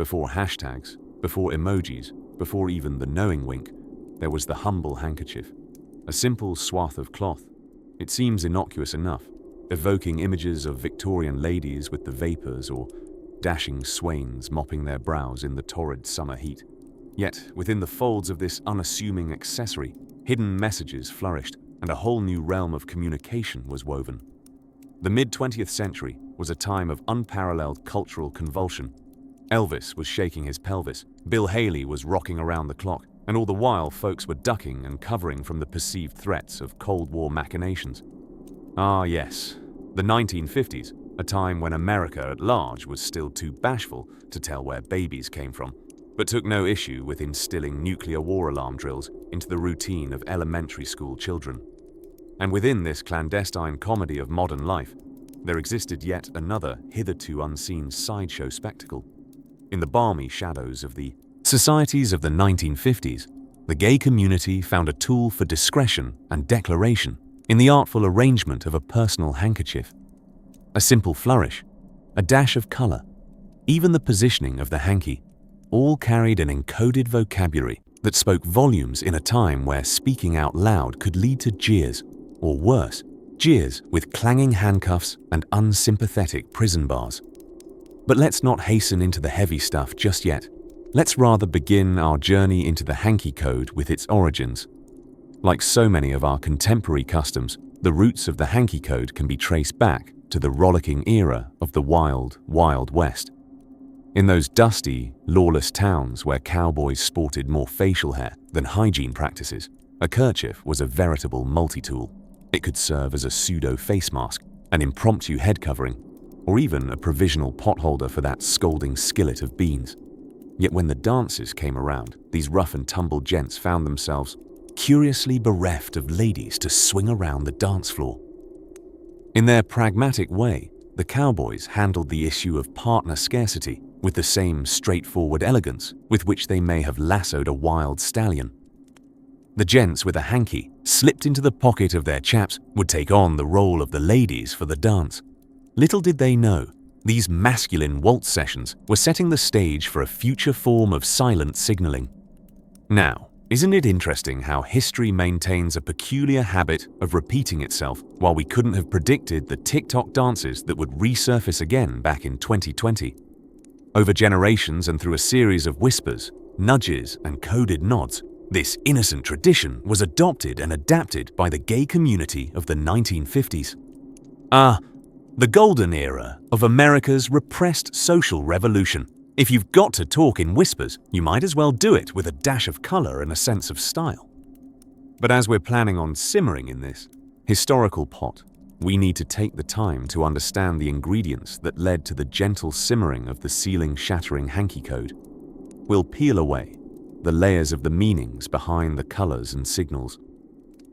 Before hashtags, before emojis, before even the knowing wink, there was the humble handkerchief. A simple swath of cloth. It seems innocuous enough, evoking images of Victorian ladies with the vapors or dashing swains mopping their brows in the torrid summer heat. Yet, within the folds of this unassuming accessory, hidden messages flourished, and a whole new realm of communication was woven. The mid-20th century was a time of unparalleled cultural convulsion. Elvis was shaking his pelvis, Bill Haley was rocking around the clock, and all the while folks were ducking and covering from the perceived threats of Cold War machinations. Ah yes, the 1950s, a time when America at large was still too bashful to tell where babies came from, but took no issue with instilling nuclear war alarm drills into the routine of elementary school children. And within this clandestine comedy of modern life, there existed yet another hitherto unseen sideshow spectacle. In the balmy shadows of the societies of the 1950s, the gay community found a tool for discretion and declaration in the artful arrangement of a personal handkerchief. A simple flourish, a dash of color, even the positioning of the hanky, all carried an encoded vocabulary that spoke volumes in a time where speaking out loud could lead to jeers, or worse, jeers with clanging handcuffs and unsympathetic prison bars. But let's not hasten into the heavy stuff just yet. Let's rather begin our journey into the Hanky Code with its origins. Like so many of our contemporary customs, the roots of the Hanky Code can be traced back to the rollicking era of the wild, wild West. In those dusty, lawless towns where cowboys sported more facial hair than hygiene practices, a kerchief was a veritable multi-tool. It could serve as a pseudo-face mask, an impromptu head covering, or even a provisional potholder for that scalding skillet of beans. Yet when the dances came around, these rough-and-tumble gents found themselves curiously bereft of ladies to swing around the dance floor. In their pragmatic way, the cowboys handled the issue of partner scarcity with the same straightforward elegance with which they may have lassoed a wild stallion. The gents with a hanky slipped into the pocket of their chaps would take on the role of the ladies for the dance. Little did they know, these masculine waltz sessions were setting the stage for a future form of silent signaling. Now, isn't it interesting how history maintains a peculiar habit of repeating itself, while we couldn't have predicted the TikTok dances that would resurface again back in 2020? Over generations and through a series of whispers, nudges, and coded nods, this innocent tradition was adopted and adapted by the gay community of the 1950s. The golden era of America's repressed social revolution. If you've got to talk in whispers, you might as well do it with a dash of color and a sense of style. But as we're planning on simmering in this historical pot, we need to take the time to understand the ingredients that led to the gentle simmering of the ceiling-shattering Hanky Code. We'll peel away the layers of the meanings behind the colors and signals.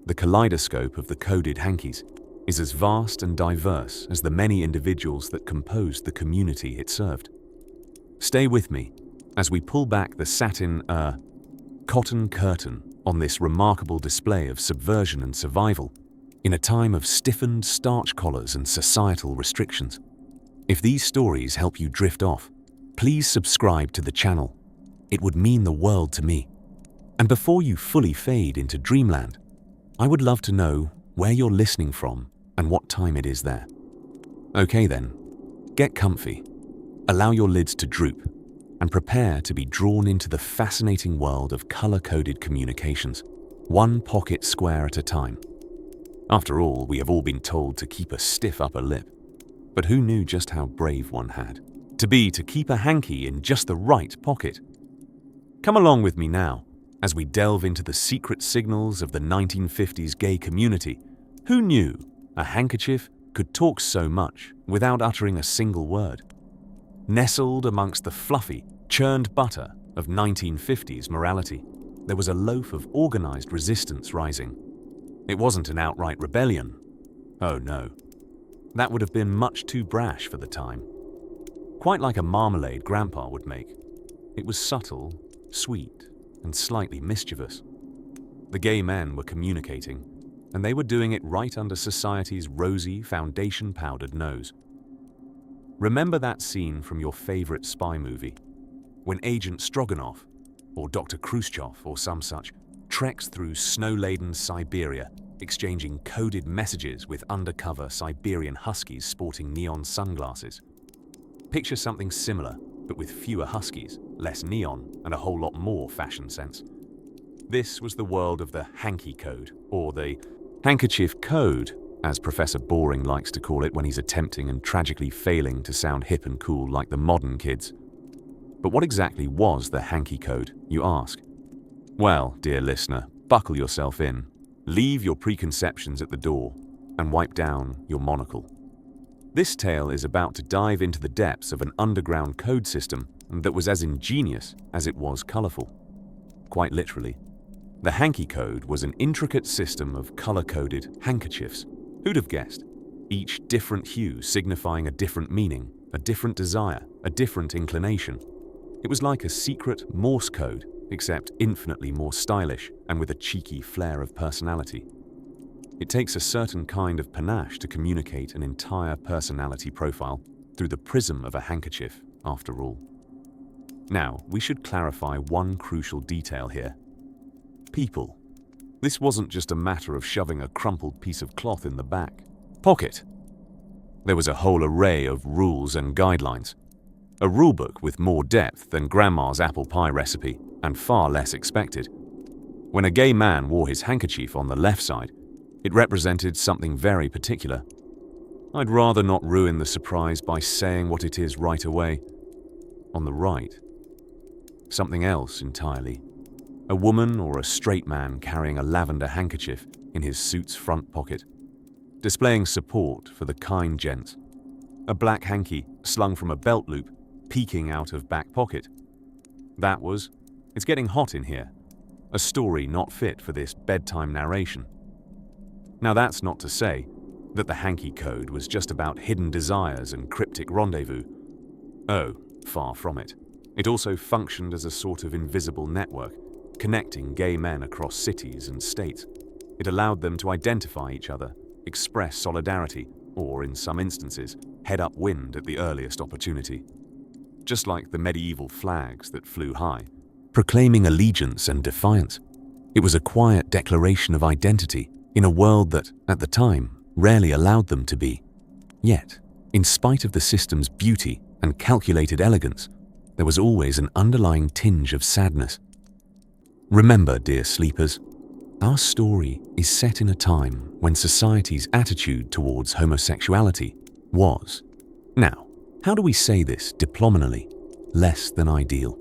The kaleidoscope of the coded hankies is as vast and diverse as the many individuals that composed the community it served. Stay with me as we pull back the satin, cotton curtain on this remarkable display of subversion and survival in a time of stiffened starch collars and societal restrictions. If these stories help you drift off, please subscribe to the channel. It would mean the world to me. And before you fully fade into dreamland, I would love to know where you're listening from and what time it is there. Okay then, get comfy, allow your lids to droop, and prepare to be drawn into the fascinating world of color-coded communications, one pocket square at a time. After all, we have all been told to keep a stiff upper lip, but who knew just how brave one had to keep a hanky in just the right pocket? Come along with me now as we delve into the secret signals of the 1950s gay community. Who knew a handkerchief could talk so much without uttering a single word? Nestled amongst the fluffy, churned butter of 1950s morality, there was a loaf of organized resistance rising. It wasn't an outright rebellion. Oh no. That would have been much too brash for the time. Quite like a marmalade Grandpa would make. It was subtle, sweet, and slightly mischievous. The gay men were communicating, and they were doing it right under society's rosy, foundation-powdered nose. Remember that scene from your favorite spy movie, when Agent Stroganov, or Dr. Khrushchev or some such, treks through snow-laden Siberia, exchanging coded messages with undercover Siberian huskies sporting neon sunglasses. Picture something similar, but with fewer huskies, less neon, and a whole lot more fashion sense. This was the world of the Hanky Code, or the handkerchief code, as Professor Boring likes to call it when he's attempting and tragically failing to sound hip and cool like the modern kids. But what exactly was the Hanky Code, you ask? Well, dear listener, buckle yourself in, leave your preconceptions at the door, and wipe down your monocle. This tale is about to dive into the depths of an underground code system that was as ingenious as it was colorful. Quite literally. The Hanky Code was an intricate system of color-coded handkerchiefs. Who'd have guessed? Each different hue signifying a different meaning, a different desire, a different inclination. It was like a secret Morse code, except infinitely more stylish and with a cheeky flair of personality. It takes a certain kind of panache to communicate an entire personality profile through the prism of a handkerchief, after all. Now, we should clarify one crucial detail here. People. This wasn't just a matter of shoving a crumpled piece of cloth in the back pocket. There was a whole array of rules and guidelines. A rulebook with more depth than Grandma's apple pie recipe and far less expected. When a gay man wore his handkerchief on the left side, it represented something very particular. I'd rather not ruin the surprise by saying what it is right away. On the right, something else entirely. A woman or a straight man carrying a lavender handkerchief in his suit's front pocket, displaying support for the kind gents. A black hanky slung from a belt loop, peeking out of back pocket. That was, it's getting hot in here, a story not fit for this bedtime narration. Now that's not to say that the Hanky Code was just about hidden desires and cryptic rendezvous. Oh, far from it. It also functioned as a sort of invisible network, connecting gay men across cities and states. It allowed them to identify each other, express solidarity, or in some instances, head upwind at the earliest opportunity. Just like the medieval flags that flew high, proclaiming allegiance and defiance. It was a quiet declaration of identity in a world that, at the time, rarely allowed them to be. Yet, in spite of the system's beauty and calculated elegance, there was always an underlying tinge of sadness. Remember, dear sleepers, our story is set in a time when society's attitude towards homosexuality was, now, how do we say this diplomatically, less than ideal?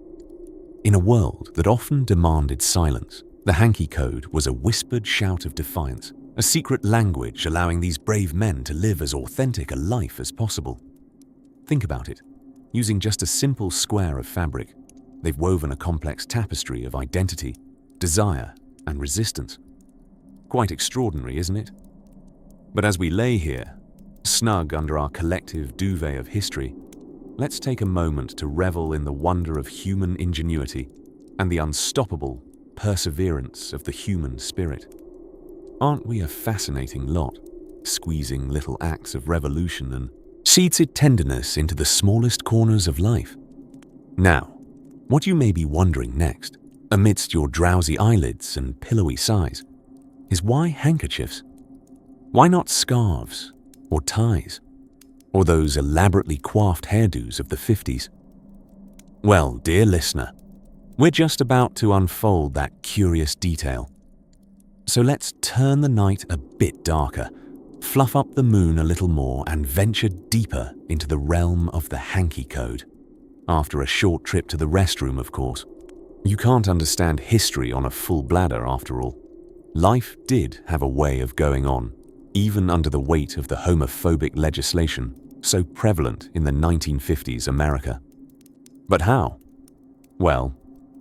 In a world that often demanded silence, the Hanky Code was a whispered shout of defiance, a secret language allowing these brave men to live as authentic a life as possible. Think about it. Using just a simple square of fabric, they've woven a complex tapestry of identity, desire, and resistance. Quite extraordinary, isn't it? But as we lay here, snug under our collective duvet of history, let's take a moment to revel in the wonder of human ingenuity and the unstoppable perseverance of the human spirit. Aren't we a fascinating lot, squeezing little acts of revolution and seeded tenderness into the smallest corners of life? Now, what you may be wondering next, amidst your drowsy eyelids and pillowy sighs, is why handkerchiefs? Why not scarves, or ties, or those elaborately coiffed hairdos of the 50s? Well, dear listener, we're just about to unfold that curious detail. So let's turn the night a bit darker, fluff up the moon a little more, and venture deeper into the realm of the Hanky Code. After a short trip to the restroom, of course. You can't understand history on a full bladder, after all. Life did have a way of going on, even under the weight of the homophobic legislation so prevalent in the 1950s America. But how? Well,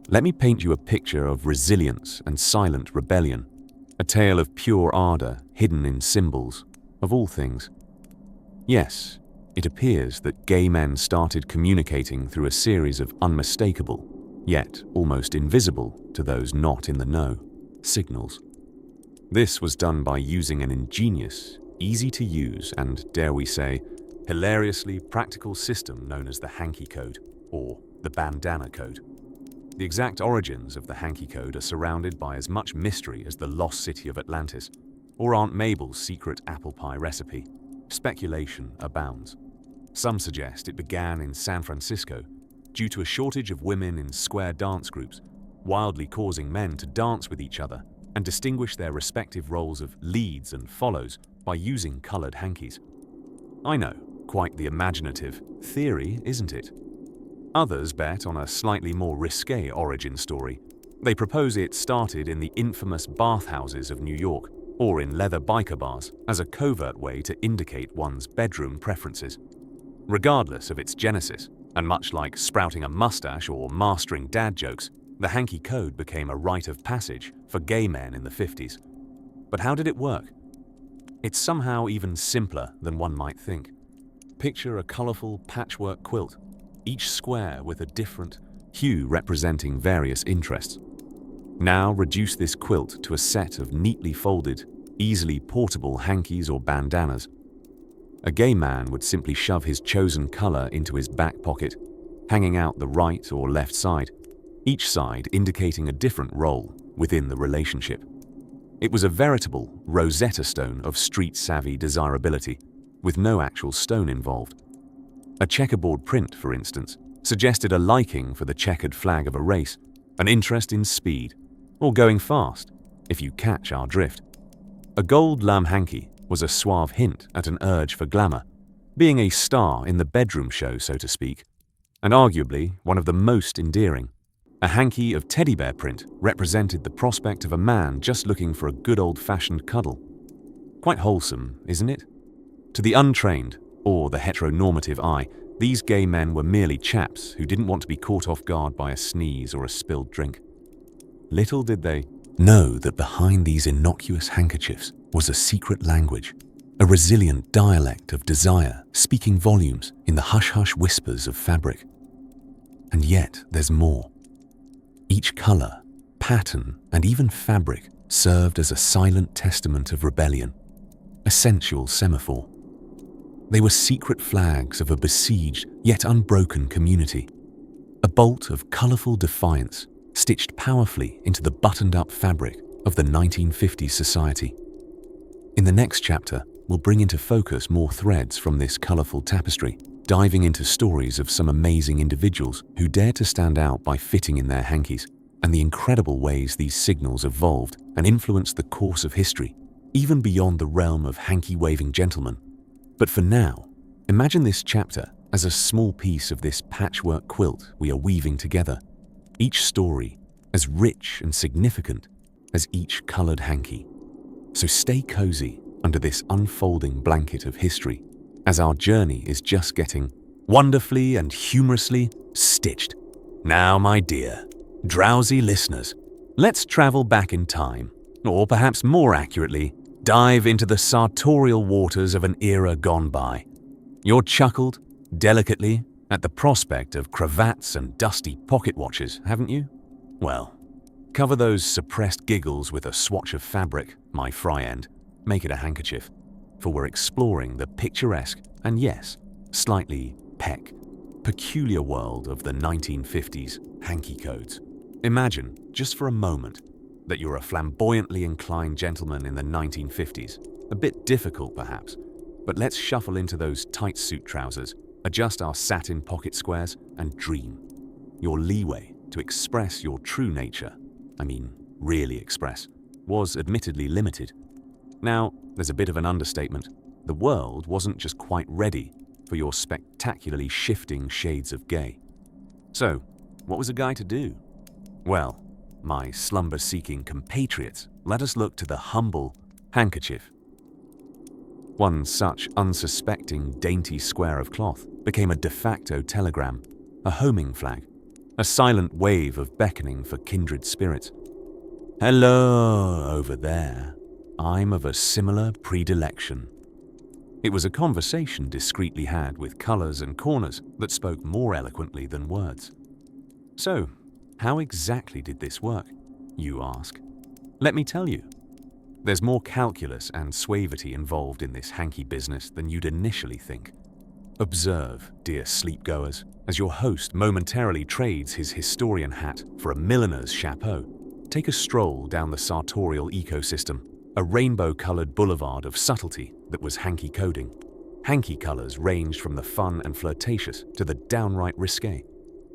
let me paint you a picture of resilience and silent rebellion, a tale of pure ardor hidden in symbols, of all things. Yes, it appears that gay men started communicating through a series of unmistakable, yet almost invisible to those not in the know, signals. This was done by using an ingenious, easy-to-use and, dare we say, hilariously practical system known as the Hanky Code, or the bandana code. The exact origins of the Hanky Code are surrounded by as much mystery as the lost city of Atlantis, or Aunt Mabel's secret apple pie recipe. Speculation abounds. Some suggest it began in San Francisco due to a shortage of women in square dance groups, wildly causing men to dance with each other and distinguish their respective roles of leads and follows by using colored hankies. I know, quite the imaginative theory, isn't it? Others bet on a slightly more risque origin story. They propose it started in the infamous bathhouses of New York or in leather biker bars as a covert way to indicate one's bedroom preferences. Regardless of its genesis, and much like sprouting a mustache or mastering dad jokes, the Hanky Code became a rite of passage for gay men in the 50s. But how did it work? It's somehow even simpler than one might think. Picture a colorful patchwork quilt, each square with a different hue representing various interests. Now reduce this quilt to a set of neatly folded, easily portable hankies or bandanas. A gay man would simply shove his chosen color into his back pocket, hanging out the right or left side, each side indicating a different role within the relationship. It was a veritable Rosetta Stone of street-savvy desirability, with no actual stone involved. A checkerboard print, for instance, suggested a liking for the checkered flag of a race, an interest in speed, or going fast, if you catch our drift. A gold lamb hanky was a suave hint at an urge for glamour, being a star in the bedroom show, so to speak, and arguably one of the most endearing. A hanky of teddy bear print represented the prospect of a man just looking for a good old-fashioned cuddle. Quite wholesome, isn't it? To the untrained, or the heteronormative eye, these gay men were merely chaps who didn't want to be caught off guard by a sneeze or a spilled drink. Little did they know that behind these innocuous handkerchiefs was a secret language, a resilient dialect of desire speaking volumes in the hush-hush whispers of fabric. And yet there's more. Each color, pattern, and even fabric served as a silent testament of rebellion, a sensual semaphore. They were secret flags of a besieged yet unbroken community, a bolt of colorful defiance stitched powerfully into the buttoned-up fabric of the 1950s society. In the next chapter, we'll bring into focus more threads from this colorful tapestry, diving into stories of some amazing individuals who dared to stand out by fitting in their hankies, and the incredible ways these signals evolved and influenced the course of history, even beyond the realm of hanky-waving gentlemen. But for now, imagine this chapter as a small piece of this patchwork quilt we are weaving together, each story as rich and significant as each colored hanky. So stay cozy under this unfolding blanket of history, as our journey is just getting wonderfully and humorously stitched. Now, my dear, drowsy listeners, let's travel back in time, or perhaps more accurately, dive into the sartorial waters of an era gone by. You're chuckled, delicately, at the prospect of cravats and dusty pocket watches, haven't you? Well, cover those suppressed giggles with a swatch of fabric, my fry end. Make it a handkerchief, for we're exploring the picturesque and yes, slightly peculiar world of the 1950s hanky codes. Imagine, just for a moment, that you're a flamboyantly inclined gentleman in the 1950s. A bit difficult, perhaps, but let's shuffle into those tight suit trousers, adjust our satin pocket squares, and dream. Your leeway to express your true nature, really express, was admittedly limited. Now, there's a bit of an understatement. The world wasn't just quite ready for your spectacularly shifting shades of gay. So, what was a guy to do? Well, my slumber-seeking compatriots, let us look to the humble handkerchief. One such unsuspecting, dainty square of cloth became a de facto telegram, a homing flag, a silent wave of beckoning for kindred spirits. Hello, over there. I'm of a similar predilection. It was a conversation discreetly had with colors and corners that spoke more eloquently than words. So, how exactly did this work, you ask? Let me tell you. There's more calculus and suavity involved in this hanky business than you'd initially think. Observe, dear sleepgoers, as your host momentarily trades his historian hat for a milliner's chapeau. Take a stroll down the sartorial ecosystem, a rainbow-colored boulevard of subtlety that was hanky coding. Hanky colors ranged from the fun and flirtatious to the downright risque.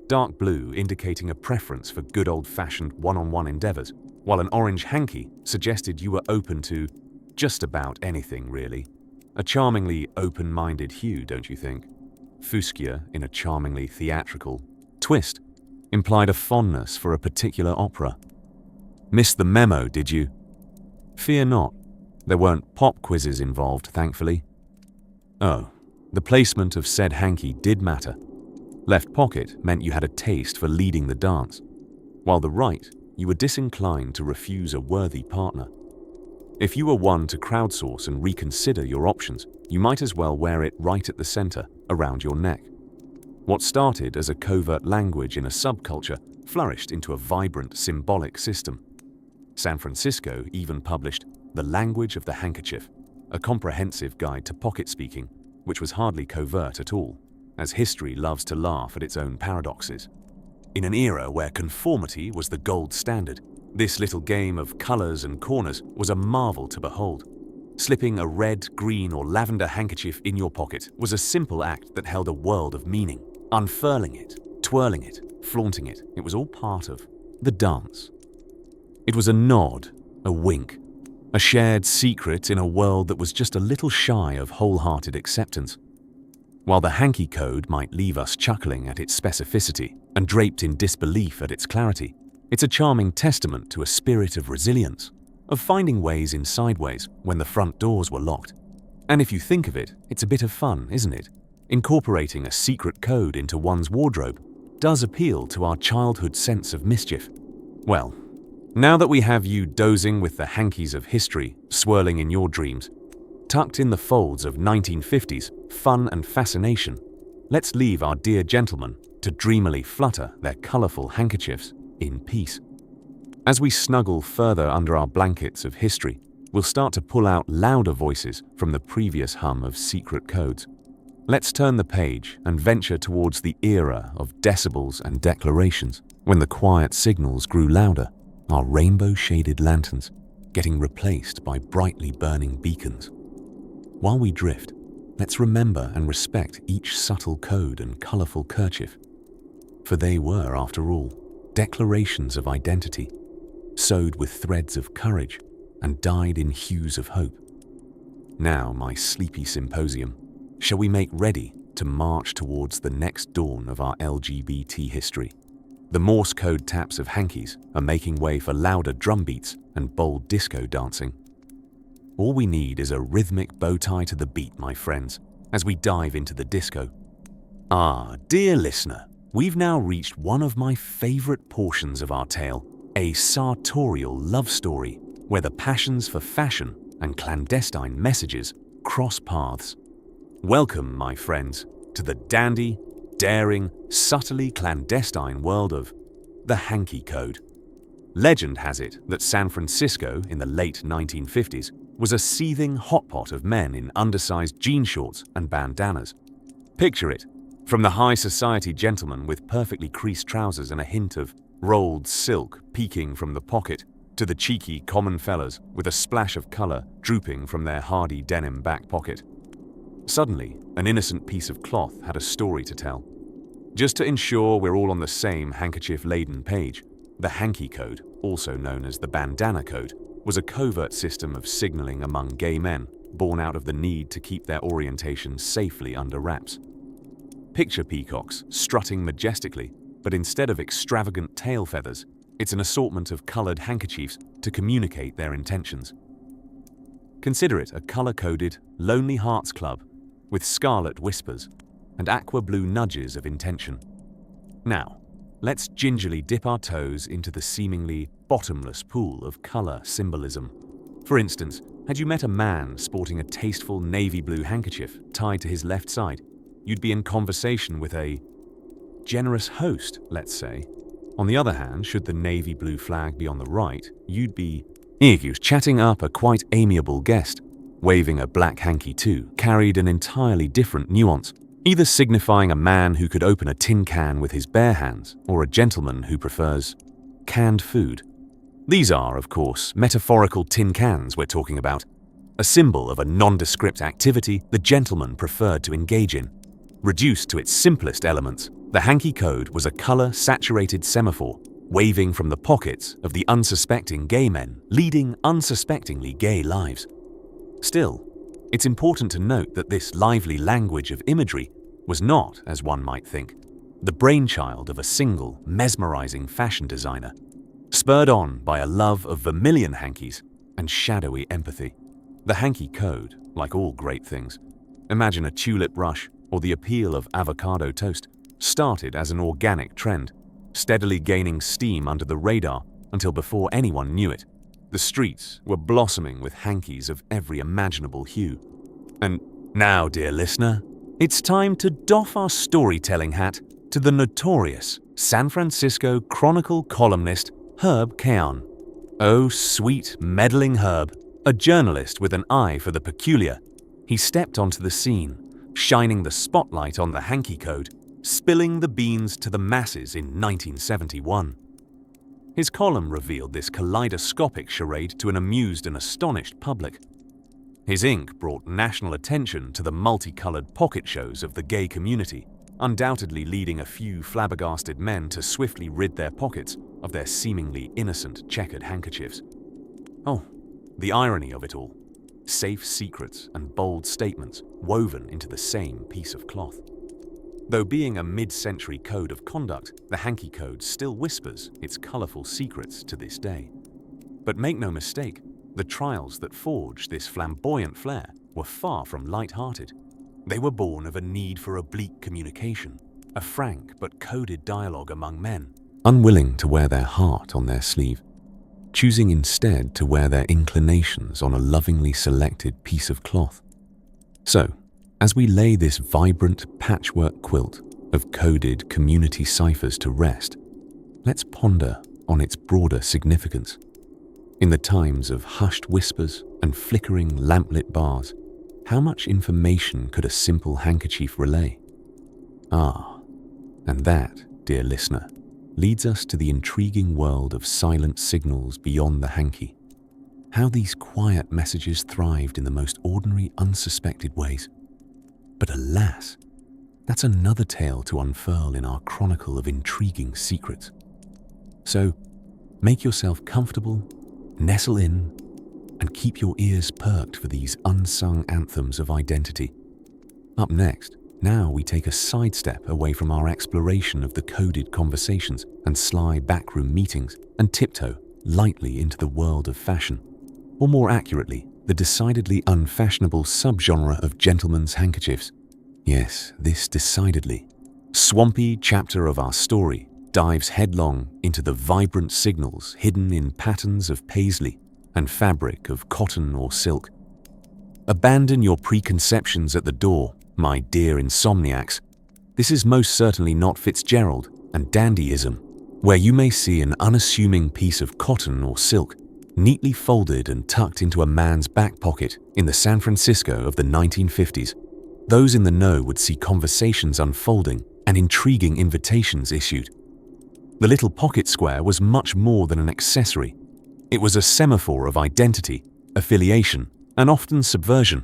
Dark blue indicating a preference for good old-fashioned one-on-one endeavors, while an orange hanky suggested you were open to just about anything, really. A charmingly open-minded hue, don't you think? Fuchsia, in a charmingly theatrical twist, implied a fondness for a particular opera. Missed the memo, did you? Fear not. There weren't pop quizzes involved, thankfully. Oh, the placement of said hanky did matter. Left pocket meant you had a taste for leading the dance, while the right, you were disinclined to refuse a worthy partner. If you were one to crowdsource and reconsider your options, you might as well wear it right at the center, around your neck. What started as a covert language in a subculture flourished into a vibrant, symbolic system. San Francisco even published The Language of the Handkerchief, a comprehensive guide to pocket speaking, which was hardly covert at all, as history loves to laugh at its own paradoxes. In an era where conformity was the gold standard, this little game of colors and corners was a marvel to behold. Slipping a red, green, or lavender handkerchief in your pocket was a simple act that held a world of meaning. Unfurling it, twirling it, flaunting it, it was all part of the dance. It was a nod, a wink, a shared secret in a world that was just a little shy of wholehearted acceptance. While the Hanky Code might leave us chuckling at its specificity and draped in disbelief at its clarity, it's a charming testament to a spirit of resilience, of finding ways in sideways when the front doors were locked. And if you think of it, it's a bit of fun, isn't it? Incorporating a secret code into one's wardrobe does appeal to our childhood sense of mischief. Well, now that we have you dozing with the hankies of history swirling in your dreams, tucked in the folds of 1950s fun and fascination, let's leave our dear gentlemen to dreamily flutter their colorful handkerchiefs in peace. As we snuggle further under our blankets of history, we'll start to pull out louder voices from the previous hum of secret codes. Let's turn the page and venture towards the era of decibels and declarations, when the quiet signals grew louder, our rainbow-shaded lanterns getting replaced by brightly burning beacons. While we drift, let's remember and respect each subtle code and colorful kerchief, for they were, after all, declarations of identity, sewed with threads of courage and dyed in hues of hope. Now, my sleepy symposium, shall we make ready to march towards the next dawn of our LGBT history? The Morse code taps of hankies are making way for louder drum beats and bold disco dancing. All we need is a rhythmic bow tie to the beat, my friends, as we dive into the disco. Ah, dear listener, we've now reached one of my favorite portions of our tale, a sartorial love story where the passions for fashion and clandestine messages cross paths. Welcome, my friends, to the dandy, daring, subtly clandestine world of the Hanky Code. Legend has it that San Francisco in the late 1950s was a seething hotpot of men in undersized jean shorts and bandanas. Picture it, from the high society gentleman with perfectly creased trousers and a hint of rolled silk peeking from the pocket, to the cheeky common fellas with a splash of color drooping from their hardy denim back pocket. Suddenly, an innocent piece of cloth had a story to tell. Just to ensure we're all on the same handkerchief-laden page, the Hanky Code, also known as the Bandana Code, was a covert system of signaling among gay men born out of the need to keep their orientation safely under wraps. Picture peacocks strutting majestically, but instead of extravagant tail feathers, it's an assortment of colored handkerchiefs to communicate their intentions. Consider it a color-coded, Lonely Hearts Club with scarlet whispers and aqua blue nudges of intention. Now, let's gingerly dip our toes into the seemingly bottomless pool of color symbolism. For instance, had you met a man sporting a tasteful navy blue handkerchief tied to his left side, you'd be in conversation with a generous host, let's say. On the other hand, should the navy blue flag be on the right, you'd be chatting up a quite amiable guest. Waving a black hanky too carried an entirely different nuance, either signifying a man who could open a tin can with his bare hands or a gentleman who prefers canned food. These are, of course, metaphorical tin cans we're talking about, a symbol of a nondescript activity the gentleman preferred to engage in. Reduced to its simplest elements, the Hanky Code was a color-saturated semaphore waving from the pockets of the unsuspecting gay men leading unsuspectingly gay lives. Still, it's important to note that this lively language of imagery was not, as one might think, the brainchild of a single, mesmerizing fashion designer, spurred on by a love of vermilion hankies and shadowy empathy. The Hanky Code, like all great things, imagine a tulip rush or the appeal of avocado toast, started as an organic trend, steadily gaining steam under the radar until before anyone knew it, the streets were blossoming with hankies of every imaginable hue. And now, dear listener, it's time to doff our storytelling hat to the notorious San Francisco Chronicle columnist Herb Keown. Oh, sweet, meddling Herb, a journalist with an eye for the peculiar, he stepped onto the scene, shining the spotlight on the Hanky Code, spilling the beans to the masses in 1971. His column revealed this kaleidoscopic charade to an amused and astonished public. His ink brought national attention to the multicolored pocket shows of the gay community, undoubtedly leading a few flabbergasted men to swiftly rid their pockets of their seemingly innocent checkered handkerchiefs. Oh, the irony of it all. Safe secrets and bold statements woven into the same piece of cloth. Though being a mid-century code of conduct, the Hanky Code still whispers its colorful secrets to this day. But make no mistake, the trials that forged this flamboyant flair were far from light-hearted. They were born of a need for oblique communication, a frank but coded dialogue among men, unwilling to wear their heart on their sleeve, choosing instead to wear their inclinations on a lovingly selected piece of cloth. So, as we lay this vibrant patchwork quilt of coded community ciphers to rest, let's ponder on its broader significance. In the times of hushed whispers and flickering lamplit bars, how much information could a simple handkerchief relay? And that, dear listener, leads us to the intriguing world of silent signals beyond the hanky. How these quiet messages thrived in the most ordinary, unsuspected ways. But alas, that's another tale to unfurl in our chronicle of intriguing secrets. So, make yourself comfortable, nestle in, and keep your ears perked for these unsung anthems of identity. Up next, now we take a sidestep away from our exploration of the coded conversations and sly backroom meetings and tiptoe lightly into the world of fashion, or more accurately, the decidedly unfashionable subgenre of gentlemen's handkerchiefs. Yes, this decidedly swampy chapter of our story dives headlong into the vibrant signals hidden in patterns of paisley and fabric of cotton or silk. Abandon your preconceptions at the door, my dear insomniacs. This is most certainly not Fitzgerald and dandyism, where you may see an unassuming piece of cotton or silk neatly folded and tucked into a man's back pocket in the San Francisco of the 1950s. Those in the know would see conversations unfolding and intriguing invitations issued. The little pocket square was much more than an accessory. It was a semaphore of identity, affiliation, and often subversion.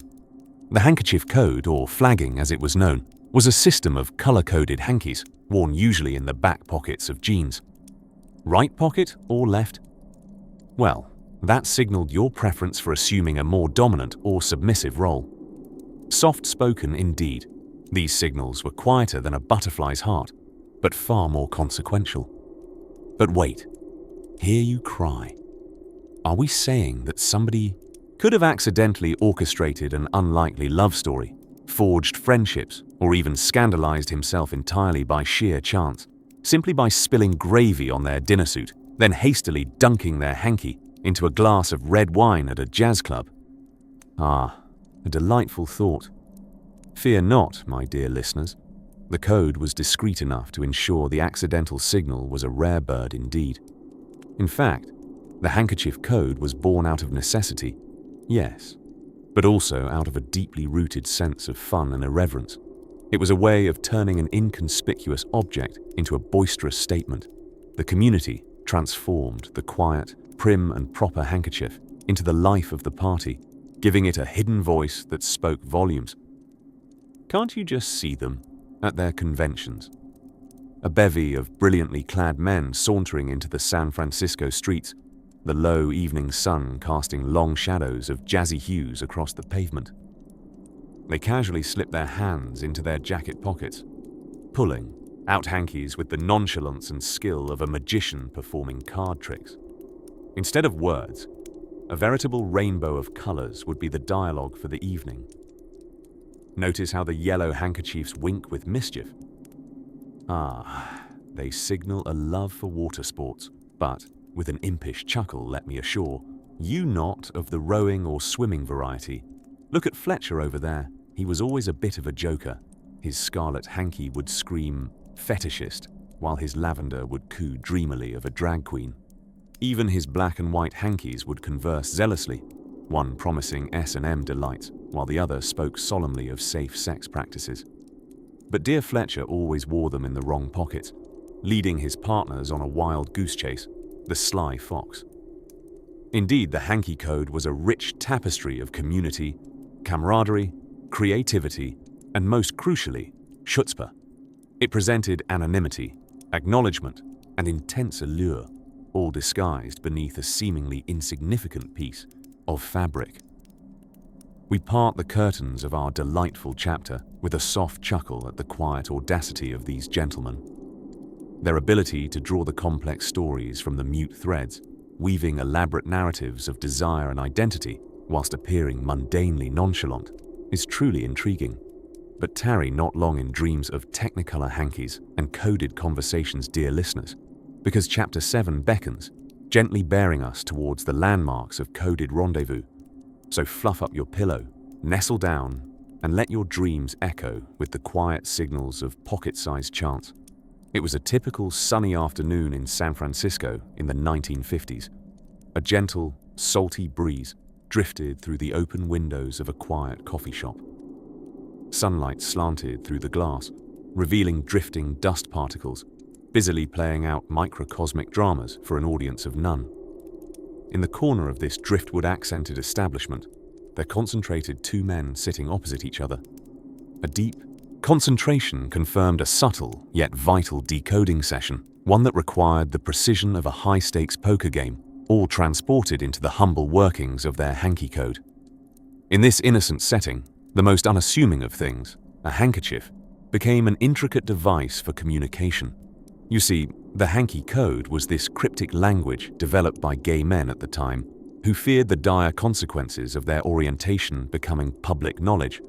The handkerchief code, or flagging as it was known, was a system of color-coded hankies, worn usually in the back pockets of jeans. Right pocket or left? Well, that signaled your preference for assuming a more dominant or submissive role. Soft-spoken indeed, these signals were quieter than a butterfly's heart, but far more consequential. But wait, hear you cry. Are we saying that somebody could have accidentally orchestrated an unlikely love story, forged friendships, or even scandalized himself entirely by sheer chance, simply by spilling gravy on their dinner suit, then hastily dunking their hanky into a glass of red wine at a jazz club? A delightful thought. Fear not, my dear listeners. The code was discreet enough to ensure the accidental signal was a rare bird indeed. In fact, the handkerchief code was born out of necessity, yes, but also out of a deeply rooted sense of fun and irreverence. It was a way of turning an inconspicuous object into a boisterous statement. The community transformed the quiet, prim and proper handkerchief into the life of the party, giving it a hidden voice that spoke volumes. Can't you just see them at their conventions? A bevy of brilliantly clad men sauntering into the San Francisco streets, the low evening sun casting long shadows of jazzy hues across the pavement. They casually slip their hands into their jacket pockets, pulling out hankies with the nonchalance and skill of a magician performing card tricks. Instead of words, a veritable rainbow of colors would be the dialogue for the evening. Notice how the yellow handkerchiefs wink with mischief. They signal a love for water sports, but with an impish chuckle, let me assure, you not of the rowing or swimming variety. Look at Fletcher over there. He was always a bit of a joker. His scarlet hanky would scream fetishist, while his lavender would coo dreamily of a drag queen. Even his black and white hankies would converse zealously, one promising S&M delights, while the other spoke solemnly of safe sex practices. But dear Fletcher always wore them in the wrong pockets, leading his partners on a wild goose chase, the sly fox. Indeed, the Hanky Code was a rich tapestry of community, camaraderie, creativity, and most crucially, chutzpah. It presented anonymity, acknowledgement, and intense allure, all disguised beneath a seemingly insignificant piece of fabric. We part the curtains of our delightful chapter with a soft chuckle at the quiet audacity of these gentlemen. Their ability to draw the complex stories from the mute threads, weaving elaborate narratives of desire and identity whilst appearing mundanely nonchalant, is truly intriguing. But tarry not long in dreams of technicolor hankies and coded conversations, dear listeners, because Chapter 7 beckons, gently bearing us towards the landmarks of coded rendezvous. So fluff up your pillow, nestle down, and let your dreams echo with the quiet signals of pocket-sized chants. It was a typical sunny afternoon in San Francisco in the 1950s. A gentle, salty breeze drifted through the open windows of a quiet coffee shop. Sunlight slanted through the glass, revealing drifting dust particles, busily playing out microcosmic dramas for an audience of none. In the corner of this driftwood-accented establishment, there concentrated two men sitting opposite each other. A deep concentration confirmed a subtle yet vital decoding session, one that required the precision of a high-stakes poker game, all transported into the humble workings of their Hanky Code. In this innocent setting, the most unassuming of things, a handkerchief, became an intricate device for communication. You see, the Hanky Code was this cryptic language developed by gay men at the time who feared the dire consequences of their orientation becoming public knowledge.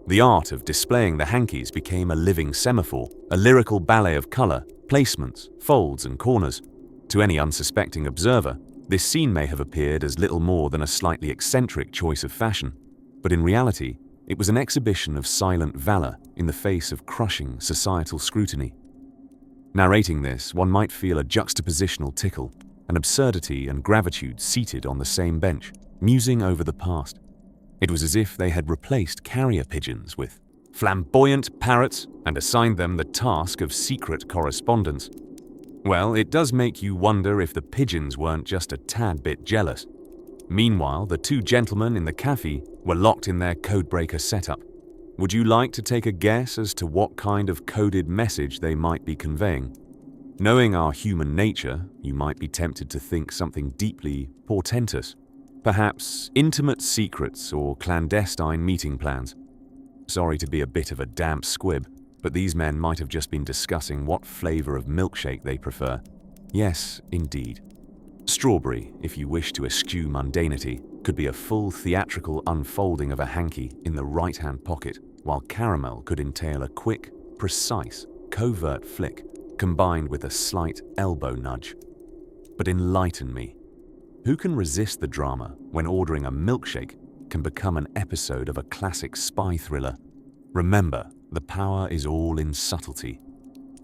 The art of displaying the hankies became a living semaphore, a lyrical ballet of color, placements, folds, and corners. To any unsuspecting observer, this scene may have appeared as little more than a slightly eccentric choice of fashion, but in reality, it was an exhibition of silent valor in the face of crushing societal scrutiny. Narrating this, one might feel a juxtapositional tickle, an absurdity and gravitude seated on the same bench, musing over the past. It was as if they had replaced carrier pigeons with flamboyant parrots and assigned them the task of secret correspondence. Well, it does make you wonder if the pigeons weren't just a tad bit jealous. Meanwhile, the two gentlemen in the cafe were locked in their codebreaker setup. Would you like to take a guess as to what kind of coded message they might be conveying? Knowing our human nature, you might be tempted to think something deeply portentous. Perhaps intimate secrets or clandestine meeting plans. Sorry to be a bit of a damp squib, but these men might have just been discussing what flavor of milkshake they prefer. Yes, indeed. Strawberry, if you wish to eschew mundanity, could be a full theatrical unfolding of a hanky in the right-hand pocket, while caramel could entail a quick, precise, covert flick, combined with a slight elbow nudge. But enlighten me. Who can resist the drama when ordering a milkshake can become an episode of a classic spy thriller? Remember, the power is all in subtlety.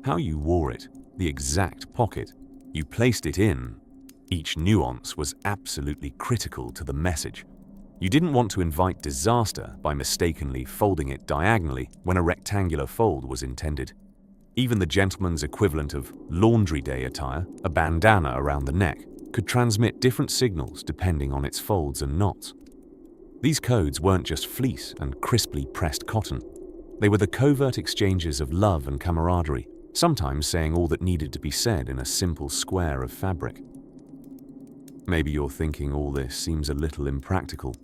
How you wore it, the exact pocket you placed it in, each nuance was absolutely critical to the message. You didn't want to invite disaster by mistakenly folding it diagonally when a rectangular fold was intended. Even the gentleman's equivalent of laundry day attire, a bandana around the neck, could transmit different signals depending on its folds and knots. These codes weren't just fleece and crisply pressed cotton. They were the covert exchanges of love and camaraderie, sometimes saying all that needed to be said in a simple square of fabric. Maybe you're thinking all this seems a little impractical.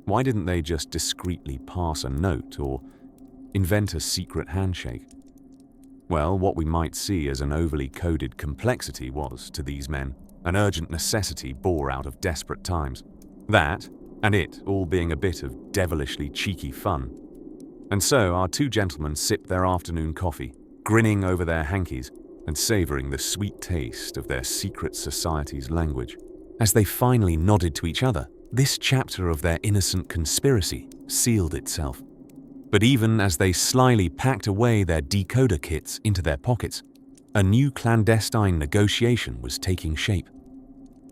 Why didn't they just discreetly pass a note or invent a secret handshake? Well, what we might see as an overly coded complexity was, to these men, an urgent necessity born out of desperate times. That, and it all being a bit of devilishly cheeky fun. And so our two gentlemen sipped their afternoon coffee, grinning over their hankies and savouring the sweet taste of their secret society's language. As they finally nodded to each other, this chapter of their innocent conspiracy sealed itself. But even as they slyly packed away their decoder kits into their pockets, a new clandestine negotiation was taking shape.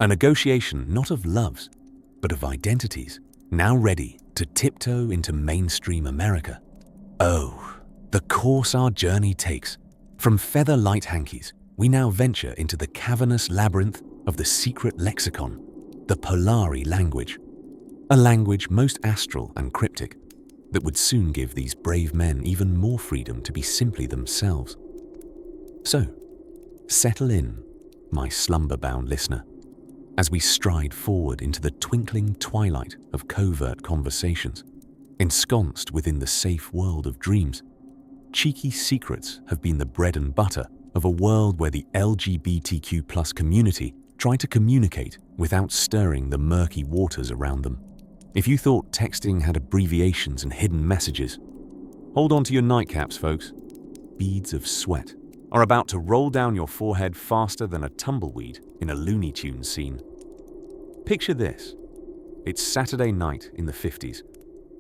A negotiation not of loves, but of identities, now ready to tiptoe into mainstream America. Oh, the course our journey takes. From feather light hankies, we now venture into the cavernous labyrinth of the secret lexicon, the Polari language, a language most astral and cryptic that would soon give these brave men even more freedom to be simply themselves. So, settle in, my slumber-bound listener, as we stride forward into the twinkling twilight of covert conversations, ensconced within the safe world of dreams. Cheeky secrets have been the bread and butter of a world where the LGBTQ+ community try to communicate without stirring the murky waters around them. If you thought texting had abbreviations and hidden messages, hold on to your nightcaps, folks. Beads of sweat are about to roll down your forehead faster than a tumbleweed in a Looney Tunes scene. Picture this. It's Saturday night in the 50s,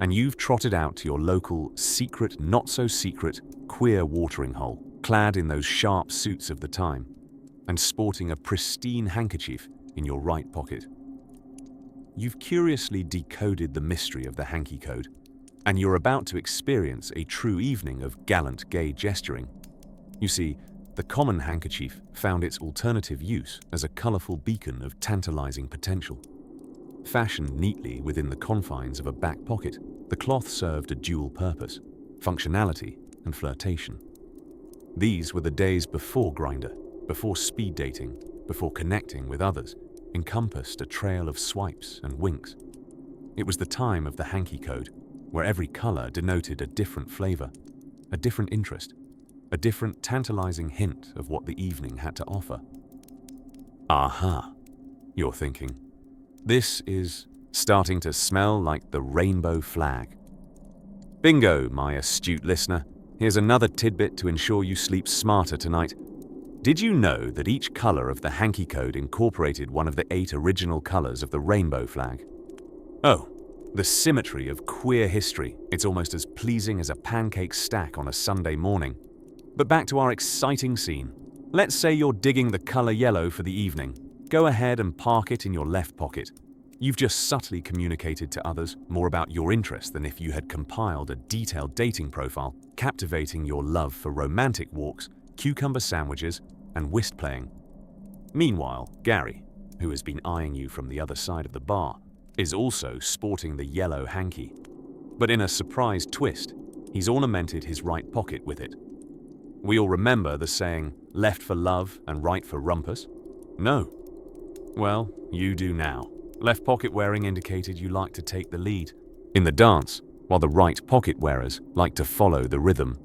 and you've trotted out to your local secret, not-so-secret, queer watering hole, clad in those sharp suits of the time, and sporting a pristine handkerchief in your right pocket. You've curiously decoded the mystery of the Hanky Code, and you're about to experience a true evening of gallant gay gesturing. You see, the common handkerchief found its alternative use as a colourful beacon of tantalising potential. Fashioned neatly within the confines of a back pocket, the cloth served a dual purpose: functionality and flirtation. These were the days before Grindr, before speed dating, before connecting with others encompassed a trail of swipes and winks. It was the time of the Hanky Code, where every colour denoted a different flavour, a different interest, a different tantalising hint of what the evening had to offer. Aha, you're thinking. This is starting to smell like the rainbow flag. Bingo, my astute listener. Here's another tidbit to ensure you sleep smarter tonight. Did you know that each colour of the Hanky Code incorporated one of the 8 original colours of the rainbow flag? Oh, the symmetry of queer history. It's almost as pleasing as a pancake stack on a Sunday morning. But back to our exciting scene. Let's say you're digging the colour yellow for the evening. Go ahead and park it in your left pocket. You've just subtly communicated to others more about your interest than if you had compiled a detailed dating profile, captivating your love for romantic walks, cucumber sandwiches, and whist playing. Meanwhile, Gary, who has been eyeing you from the other side of the bar, is also sporting the yellow hanky. But in a surprise twist, he's ornamented his right pocket with it. We all remember the saying, left for love and right for rumpus? No. Well, you do now. Left pocket wearing indicated you like to take the lead in the dance, while the right pocket wearers like to follow the rhythm.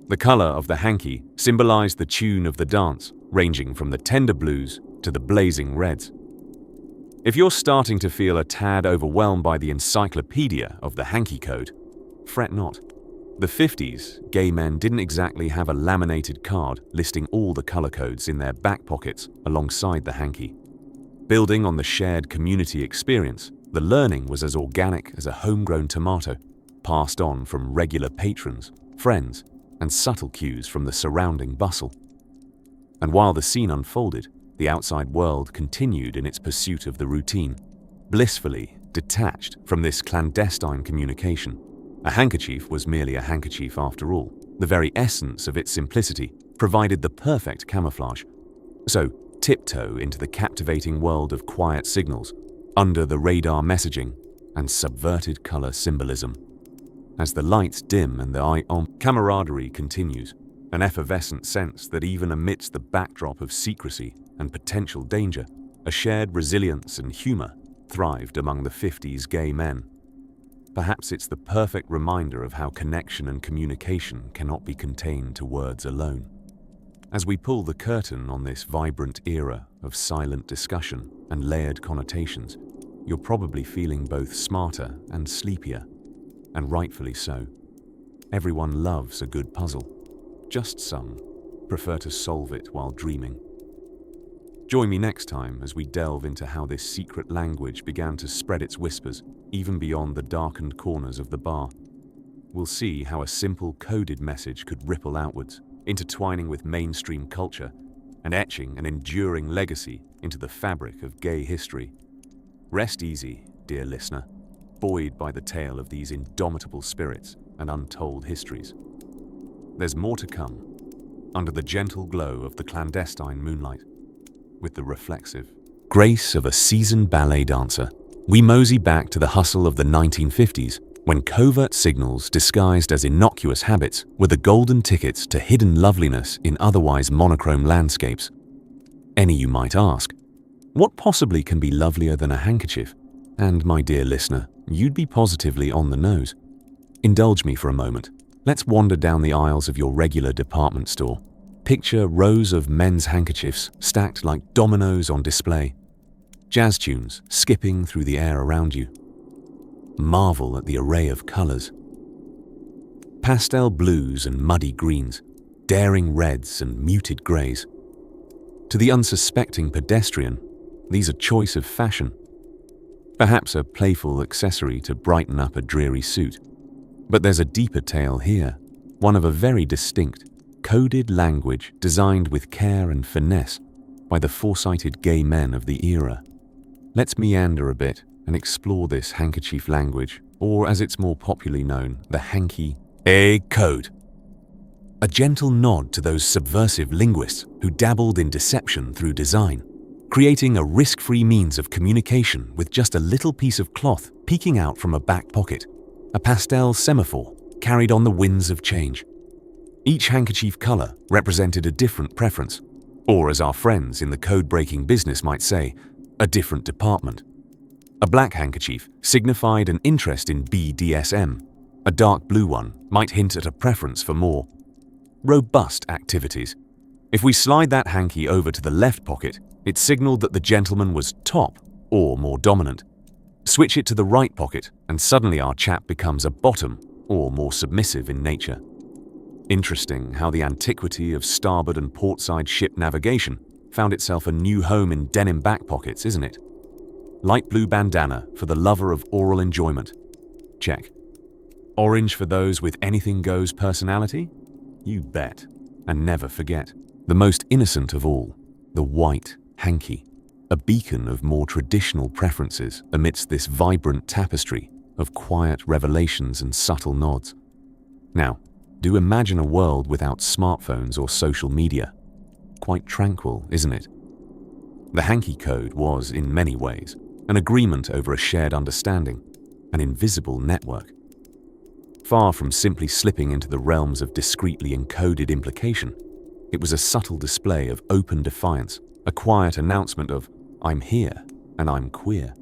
The colour of the hanky symbolised the tune of the dance, ranging from the tender blues to the blazing reds. If you're starting to feel a tad overwhelmed by the encyclopedia of the Hanky Code, fret not. The 50s, gay men didn't exactly have a laminated card listing all the colour codes in their back pockets alongside the hanky. Building on the shared community experience, the learning was as organic as a homegrown tomato, passed on from regular patrons, friends, and subtle cues from the surrounding bustle. And while the scene unfolded, the outside world continued in its pursuit of the routine, blissfully detached from this clandestine communication. A handkerchief was merely a handkerchief after all. The very essence of its simplicity provided the perfect camouflage. So, tiptoe into the captivating world of quiet signals, under the radar messaging, and subverted color symbolism. As the lights dim and the camaraderie continues, an effervescent sense that even amidst the backdrop of secrecy and potential danger, a shared resilience and humor thrived among the 50s gay men. Perhaps it's the perfect reminder of how connection and communication cannot be contained to words alone. As we pull the curtain on this vibrant era of silent discussion and layered connotations, you're probably feeling both smarter and sleepier, and rightfully so. Everyone loves a good puzzle. Just some prefer to solve it while dreaming. Join me next time as we delve into how this secret language began to spread its whispers even beyond the darkened corners of the bar. We'll see how a simple coded message could ripple outwards, intertwining with mainstream culture and etching an enduring legacy into the fabric of gay history. Rest easy, dear listener, buoyed by the tale of these indomitable spirits and untold histories. There's more to come, under the gentle glow of the clandestine moonlight. With the reflexive grace of a seasoned ballet dancer, we mosey back to the hustle of the 1950s, when covert signals disguised as innocuous habits were the golden tickets to hidden loveliness in otherwise monochrome landscapes. Any you might ask, what possibly can be lovelier than a handkerchief? And my dear listener, you'd be positively on the nose. Indulge me for a moment. Let's wander down the aisles of your regular department store. Picture rows of men's handkerchiefs stacked like dominoes on display. Jazz tunes skipping through the air around you. Marvel at the array of colors. Pastel blues and muddy greens, daring reds and muted grays. To the unsuspecting pedestrian, these are choice of fashion. Perhaps a playful accessory to brighten up a dreary suit. But there's a deeper tale here, one of a very distinct, coded language designed with care and finesse by the foresighted gay men of the era. Let's meander a bit and explore this handkerchief language, or as it's more popularly known, the Hanky Code. A gentle nod to those subversive linguists who dabbled in deception through design, creating a risk-free means of communication with just a little piece of cloth peeking out from a back pocket, a pastel semaphore carried on the winds of change. Each handkerchief color represented a different preference, or as our friends in the code-breaking business might say, a different department. A black handkerchief signified an interest in BDSM. A dark blue one might hint at a preference for more robust activities. If we slide that hanky over to the left pocket, it signaled that the gentleman was top or more dominant. Switch it to the right pocket, and suddenly our chap becomes a bottom or more submissive in nature. Interesting how the antiquity of starboard and portside ship navigation found itself a new home in denim back pockets, isn't it? Light blue bandana for the lover of oral enjoyment. Check. Orange for those with anything goes personality? You bet. And never forget, the most innocent of all, the white hanky, a beacon of more traditional preferences amidst this vibrant tapestry of quiet revelations and subtle nods. Now, do imagine a world without smartphones or social media. Quite tranquil, isn't it? The Hanky Code was, in many ways, an agreement over a shared understanding, an invisible network. Far from simply slipping into the realms of discreetly encoded implication, it was a subtle display of open defiance, a quiet announcement of, I'm here and I'm queer.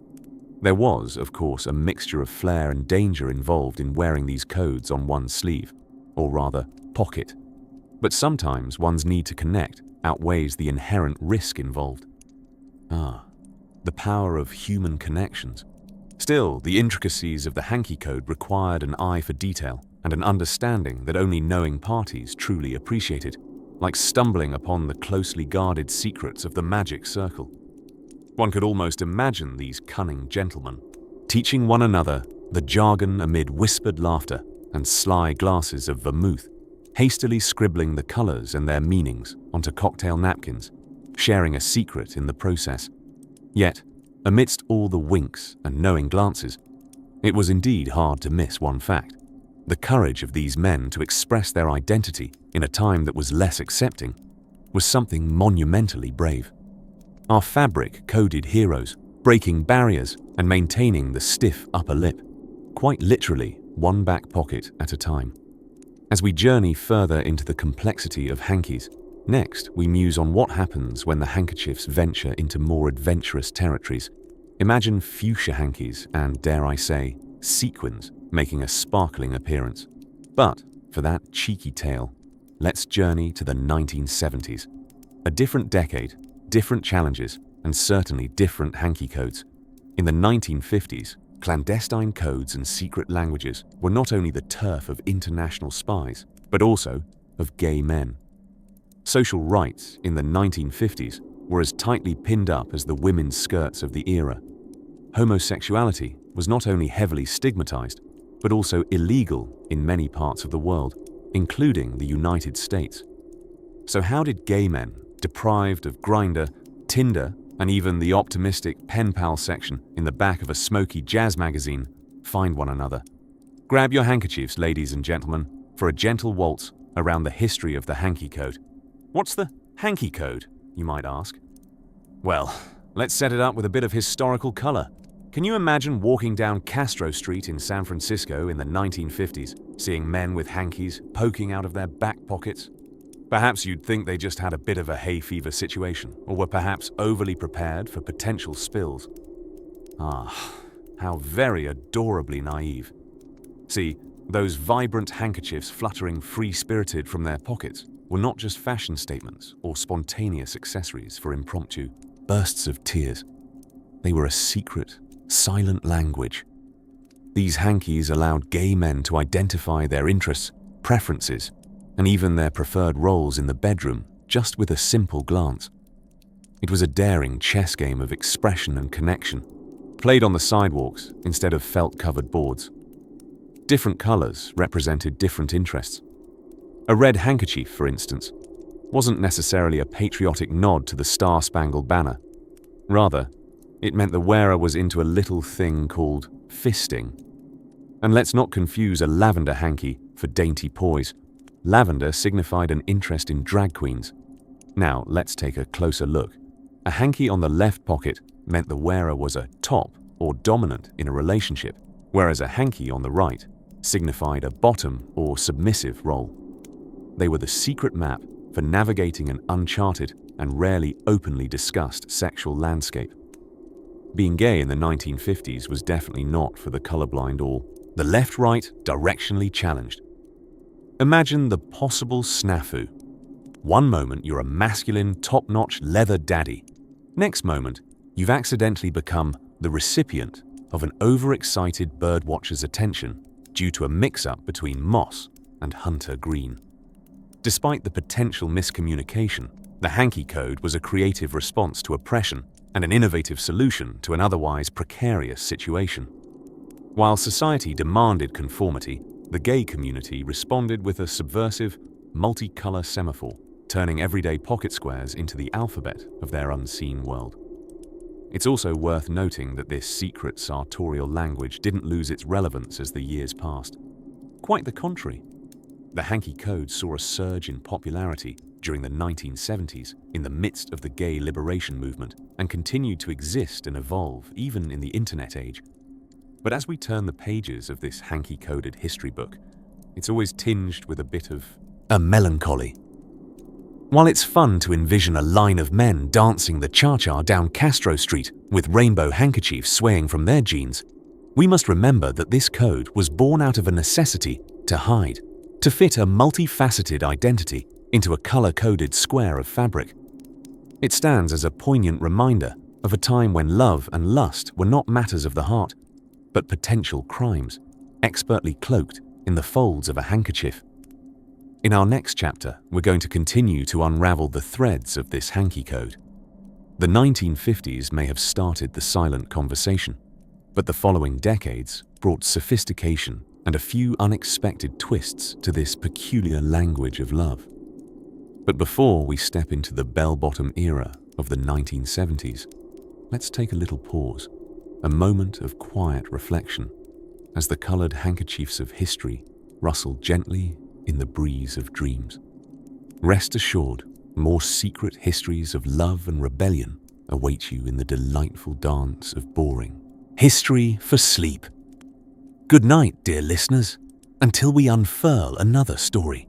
There was, of course, a mixture of flair and danger involved in wearing these codes on one's sleeve, or rather, pocket. But sometimes one's need to connect outweighs the inherent risk involved. The power of human connections. Still, the intricacies of the Hanky Code required an eye for detail and an understanding that only knowing parties truly appreciated, like stumbling upon the closely guarded secrets of the magic circle. One could almost imagine these cunning gentlemen teaching one another the jargon amid whispered laughter and sly glasses of vermouth, hastily scribbling the colors and their meanings onto cocktail napkins, sharing a secret in the process. Yet, Amidst all the winks and knowing glances, it was indeed hard to miss one fact. The courage of these men to express their identity in a time that was less accepting was something monumentally brave. Our fabric-coded heroes, breaking barriers and maintaining the stiff upper lip, quite literally one back pocket at a time. As we journey further into the complexity of hankies, next we muse on what happens when the handkerchiefs venture into more adventurous territories. Imagine fuchsia hankies and, dare I say, sequins making a sparkling appearance. But for that cheeky tale, let's journey to the 1970s. A different decade, different challenges, and certainly different hanky codes. In the 1950s, clandestine codes and secret languages were not only the turf of international spies, but also of gay men. Social rights in the 1950s were as tightly pinned up as the women's skirts of the era. Homosexuality was not only heavily stigmatized, but also illegal in many parts of the world, including the United States. So how did gay men, deprived of Grindr, Tinder, and even the optimistic pen pal section in the back of a smoky jazz magazine, find one another? Grab your handkerchiefs, ladies and gentlemen, for a gentle waltz around the history of the Hanky Code. What's the Hanky Code, you might ask? Well, let's set it up with a bit of historical color. Can you imagine walking down Castro Street in San Francisco in the 1950s, seeing men with hankies poking out of their back pockets? Perhaps you'd think they just had a bit of a hay fever situation, or were perhaps overly prepared for potential spills. Ah, how very adorably naive. See, those vibrant handkerchiefs fluttering free-spirited from their pockets were not just fashion statements or spontaneous accessories for impromptu bursts of tears. They were a secret, silent language. These hankies allowed gay men to identify their interests, preferences, and even their preferred roles in the bedroom just with a simple glance. It was a daring chess game of expression and connection, played on the sidewalks instead of felt-covered boards. Different colors represented different interests. A red handkerchief, for instance, wasn't necessarily a patriotic nod to the Star-Spangled Banner. Rather, it meant the wearer was into a little thing called fisting. And let's not confuse a lavender hanky for dainty poise. Lavender signified an interest in drag queens. Now, let's take a closer look. A hanky on the left pocket meant the wearer was a top or dominant in a relationship, whereas a hanky on the right signified a bottom or submissive role. They were the secret map for navigating an uncharted and rarely openly discussed sexual landscape. Being gay in the 1950s was definitely not for the colorblind or the left-right directionally challenged. Imagine the possible snafu. One moment you're a masculine, top-notch leather daddy. Next moment, you've accidentally become the recipient of an overexcited birdwatcher's attention due to a mix-up between moss and hunter green. Despite the potential miscommunication, the Hanky Code was a creative response to oppression and an innovative solution to an otherwise precarious situation. While society demanded conformity, the gay community responded with a subversive, multicolor semaphore, turning everyday pocket squares into the alphabet of their unseen world. It's also worth noting that this secret sartorial language didn't lose its relevance as the years passed. Quite the contrary. The Hanky Code saw a surge in popularity during the 1970s in the midst of the gay liberation movement and continued to exist and evolve even in the internet age. But as we turn the pages of this hanky-coded history book, it's always tinged with a bit of a melancholy. While it's fun to envision a line of men dancing the cha-cha down Castro Street with rainbow handkerchiefs swaying from their jeans, we must remember that this code was born out of a necessity to hide, to fit a multifaceted identity into a color-coded square of fabric. It stands as a poignant reminder of a time when love and lust were not matters of the heart, but potential crimes, expertly cloaked in the folds of a handkerchief. In our next chapter, we're going to continue to unravel the threads of this Hanky Code. The 1950s may have started the silent conversation, but the following decades brought sophistication and a few unexpected twists to this peculiar language of love. But before we step into the bell-bottom era of the 1970s, let's take a little pause, a moment of quiet reflection, as the colored handkerchiefs of history rustle gently in the breeze of dreams. Rest assured, more secret histories of love and rebellion await you in the delightful dance of boring history for sleep. Good night, dear listeners, until we unfurl another story.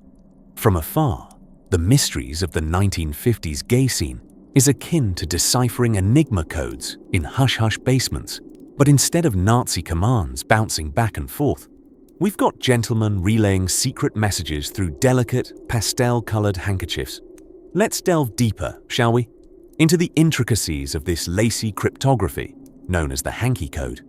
From afar, the mysteries of the 1950s gay scene is akin to deciphering enigma codes in hush-hush basements, but instead of Nazi commands bouncing back and forth, we've got gentlemen relaying secret messages through delicate, pastel-colored handkerchiefs. Let's delve deeper, shall we, into the intricacies of this lacy cryptography known as the Hanky Code.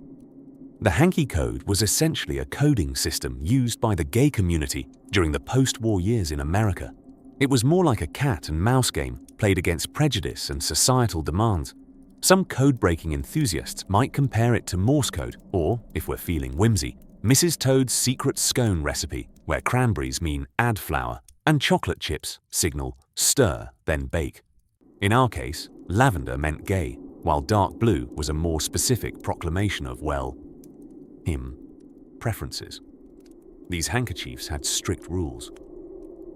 The Hanky Code was essentially a coding system used by the gay community during the post-war years in America. It was more like a cat and mouse game played against prejudice and societal demands. Some code-breaking enthusiasts might compare it to Morse code, or, if we're feeling whimsy, Mrs. Toad's secret scone recipe, where cranberries mean add flour and chocolate chips signal stir, then bake. In our case, lavender meant gay, while dark blue was a more specific proclamation of, well, him preferences. These handkerchiefs had strict rules.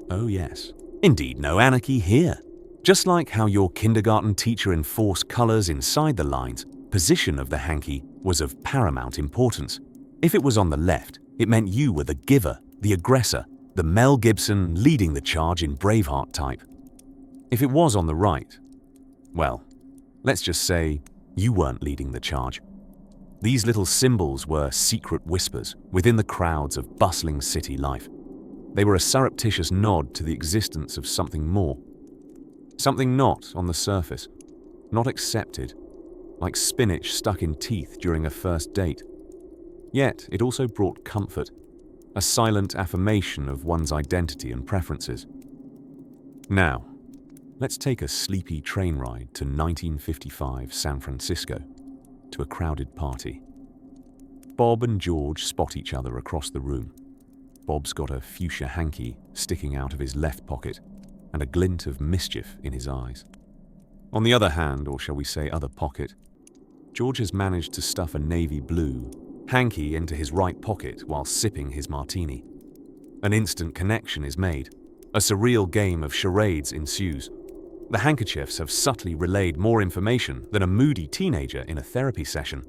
Oh yes, indeed no anarchy here. Just like how your kindergarten teacher enforced colors inside the lines, position of the hanky was of paramount importance. If it was on the left, it meant you were the giver, the aggressor, the Mel Gibson leading the charge in Braveheart type. If it was on the right, well, let's just say you weren't leading the charge. These little symbols were secret whispers within the crowds of bustling city life. They were a surreptitious nod to the existence of something more. Something not on the surface, not accepted, like spinach stuck in teeth during a first date. Yet it also brought comfort, a silent affirmation of one's identity and preferences. Now, let's take a sleepy train ride to 1955 San Francisco, to a crowded party. Bob and George spot each other across the room. Bob's got a fuchsia hanky sticking out of his left pocket and a glint of mischief in his eyes. On the other hand, or shall we say other pocket, George has managed to stuff a navy blue hanky into his right pocket while sipping his martini. An instant connection is made. A surreal game of charades ensues. The handkerchiefs have subtly relayed more information than a moody teenager in a therapy session.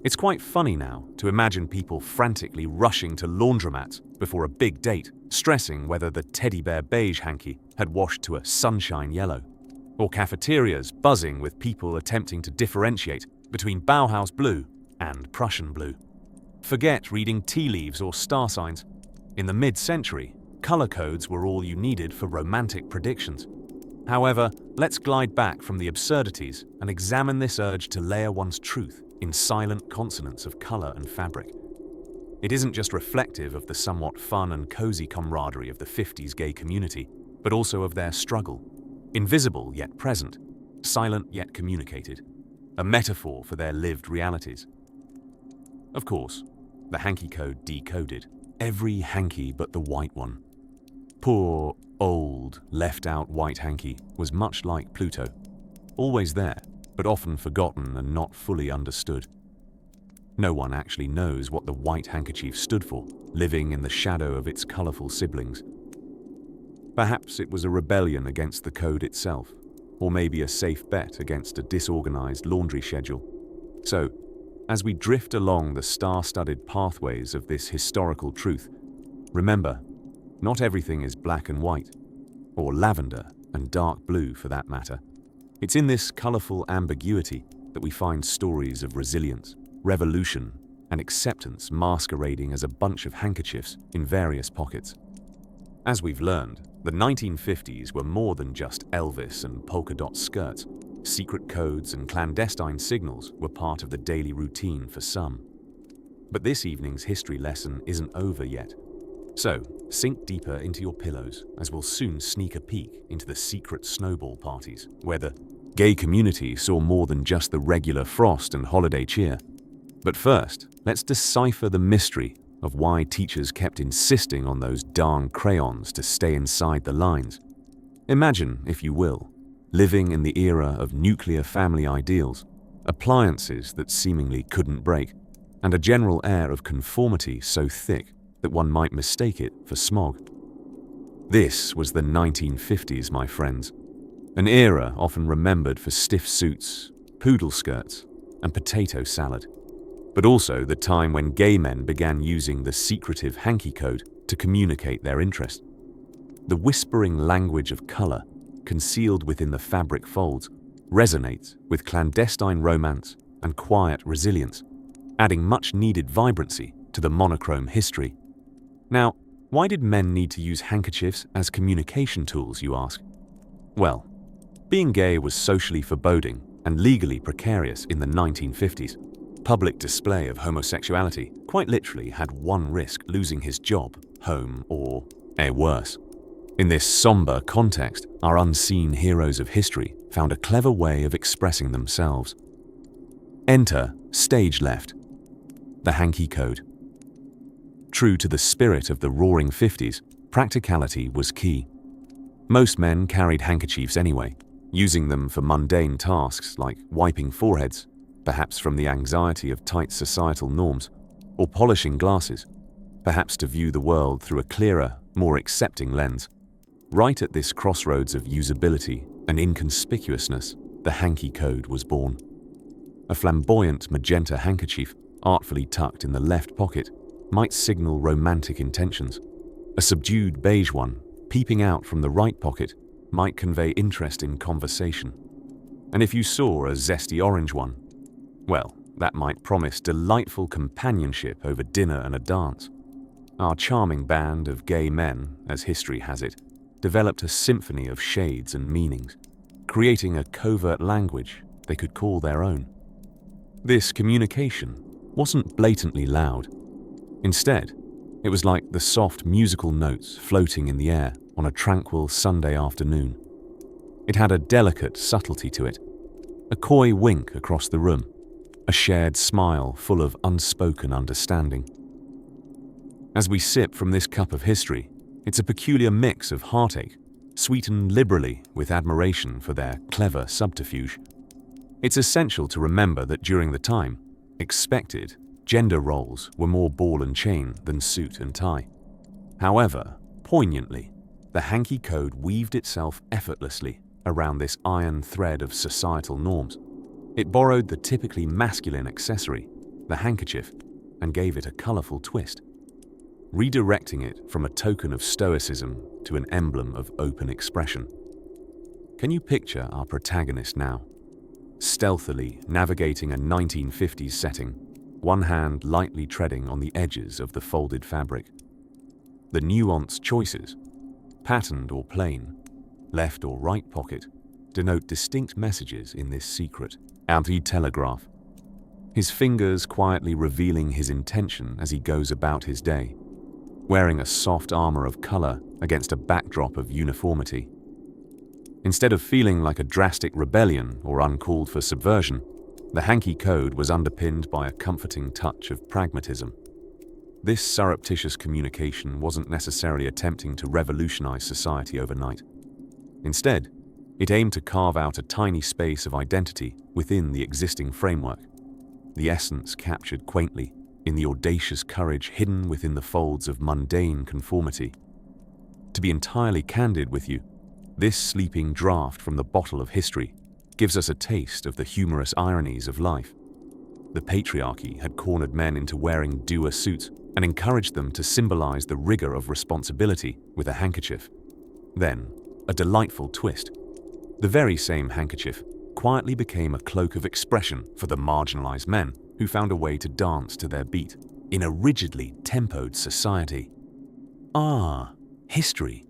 It's quite funny now to imagine people frantically rushing to laundromats before a big date, stressing whether the teddy bear beige hanky had washed to a sunshine yellow, or cafeterias buzzing with people attempting to differentiate between Bauhaus blue and Prussian blue. Forget reading tea leaves or star signs. In the mid-century, color codes were all you needed for romantic predictions. However, let's glide back from the absurdities and examine this urge to layer one's truth in silent consonants of color and fabric. It isn't just reflective of the somewhat fun and cozy camaraderie of the 50s gay community, but also of their struggle. Invisible yet present, silent yet communicated, a metaphor for their lived realities. Of course, the Hanky Code decoded every hanky but the white one. Poor, old, left-out white hanky was much like Pluto, always there, but often forgotten and not fully understood. No one actually knows what the white handkerchief stood for, living in the shadow of its colorful siblings. Perhaps it was a rebellion against the code itself, or maybe a safe bet against a disorganized laundry schedule. So, as we drift along the star-studded pathways of this historical truth, remember, not everything is black and white, or lavender and dark blue for that matter. It's in this colorful ambiguity that we find stories of resilience, revolution, and acceptance masquerading as a bunch of handkerchiefs in various pockets. As we've learned, the 1950s were more than just Elvis and polka dot skirts. Secret codes and clandestine signals were part of the daily routine for some. But this evening's history lesson isn't over yet. So, sink deeper into your pillows as we'll soon sneak a peek into the secret snowball parties, where the gay community saw more than just the regular frost and holiday cheer. But first, let's decipher the mystery of why teachers kept insisting on those darn crayons to stay inside the lines. Imagine, if you will, living in the era of nuclear family ideals, appliances that seemingly couldn't break, and a general air of conformity so thick that one might mistake it for smog. This was the 1950s, my friends, an era often remembered for stiff suits, poodle skirts, and potato salad, but also the time when gay men began using the secretive Hanky Code to communicate their interest. The whispering language of color, concealed within the fabric folds, resonates with clandestine romance and quiet resilience, adding much-needed vibrancy to the monochrome history. Now, why did men need to use handkerchiefs as communication tools, you ask? Well, being gay was socially foreboding and legally precarious in the 1950s. Public display of homosexuality quite literally had one risk: losing his job, home, or, worse. In this somber context, our unseen heroes of history found a clever way of expressing themselves. Enter, stage left, the Hanky Code. True to the spirit of the Roaring '50s, practicality was key. Most men carried handkerchiefs anyway, using them for mundane tasks like wiping foreheads, perhaps from the anxiety of tight societal norms, or polishing glasses, perhaps to view the world through a clearer, more accepting lens. Right at this crossroads of usability and inconspicuousness, the Hanky Code was born. A flamboyant magenta handkerchief, artfully tucked in the left pocket, might signal romantic intentions. A subdued beige one, peeping out from the right pocket, might convey interest in conversation. And if you saw a zesty orange one, well, that might promise delightful companionship over dinner and a dance. Our charming band of gay men, as history has it, developed a symphony of shades and meanings, creating a covert language they could call their own. This communication wasn't blatantly loud. Instead, it was like the soft musical notes floating in the air on a tranquil Sunday afternoon. It had a delicate subtlety to it, a coy wink across the room, a shared smile full of unspoken understanding. As we sip from this cup of history, it's a peculiar mix of heartache, sweetened liberally with admiration for their clever subterfuge. It's essential to remember that during the time, expected gender roles were more ball and chain than suit and tie. However, poignantly, the Hanky Code weaved itself effortlessly around this iron thread of societal norms. It borrowed the typically masculine accessory, the handkerchief, and gave it a colorful twist, redirecting it from a token of stoicism to an emblem of open expression. Can you picture our protagonist now, stealthily navigating a 1950s setting, one hand lightly treading on the edges of the folded fabric? The nuanced choices, patterned or plain, left or right pocket, denote distinct messages in this secret anti-telegraph. His fingers quietly revealing his intention as he goes about his day, wearing a soft armor of color against a backdrop of uniformity. Instead of feeling like a drastic rebellion or uncalled for subversion, the Hanky Code was underpinned by a comforting touch of pragmatism. This surreptitious communication wasn't necessarily attempting to revolutionize society overnight. Instead, it aimed to carve out a tiny space of identity within the existing framework, the essence captured quaintly in the audacious courage hidden within the folds of mundane conformity. To be entirely candid with you, this sleeping draught from the bottle of history gives us a taste of the humorous ironies of life. The patriarchy had cornered men into wearing doer suits and encouraged them to symbolize the rigor of responsibility with a handkerchief. Then, a delightful twist. The very same handkerchief quietly became a cloak of expression for the marginalized men who found a way to dance to their beat in a rigidly tempoed society. Ah, history.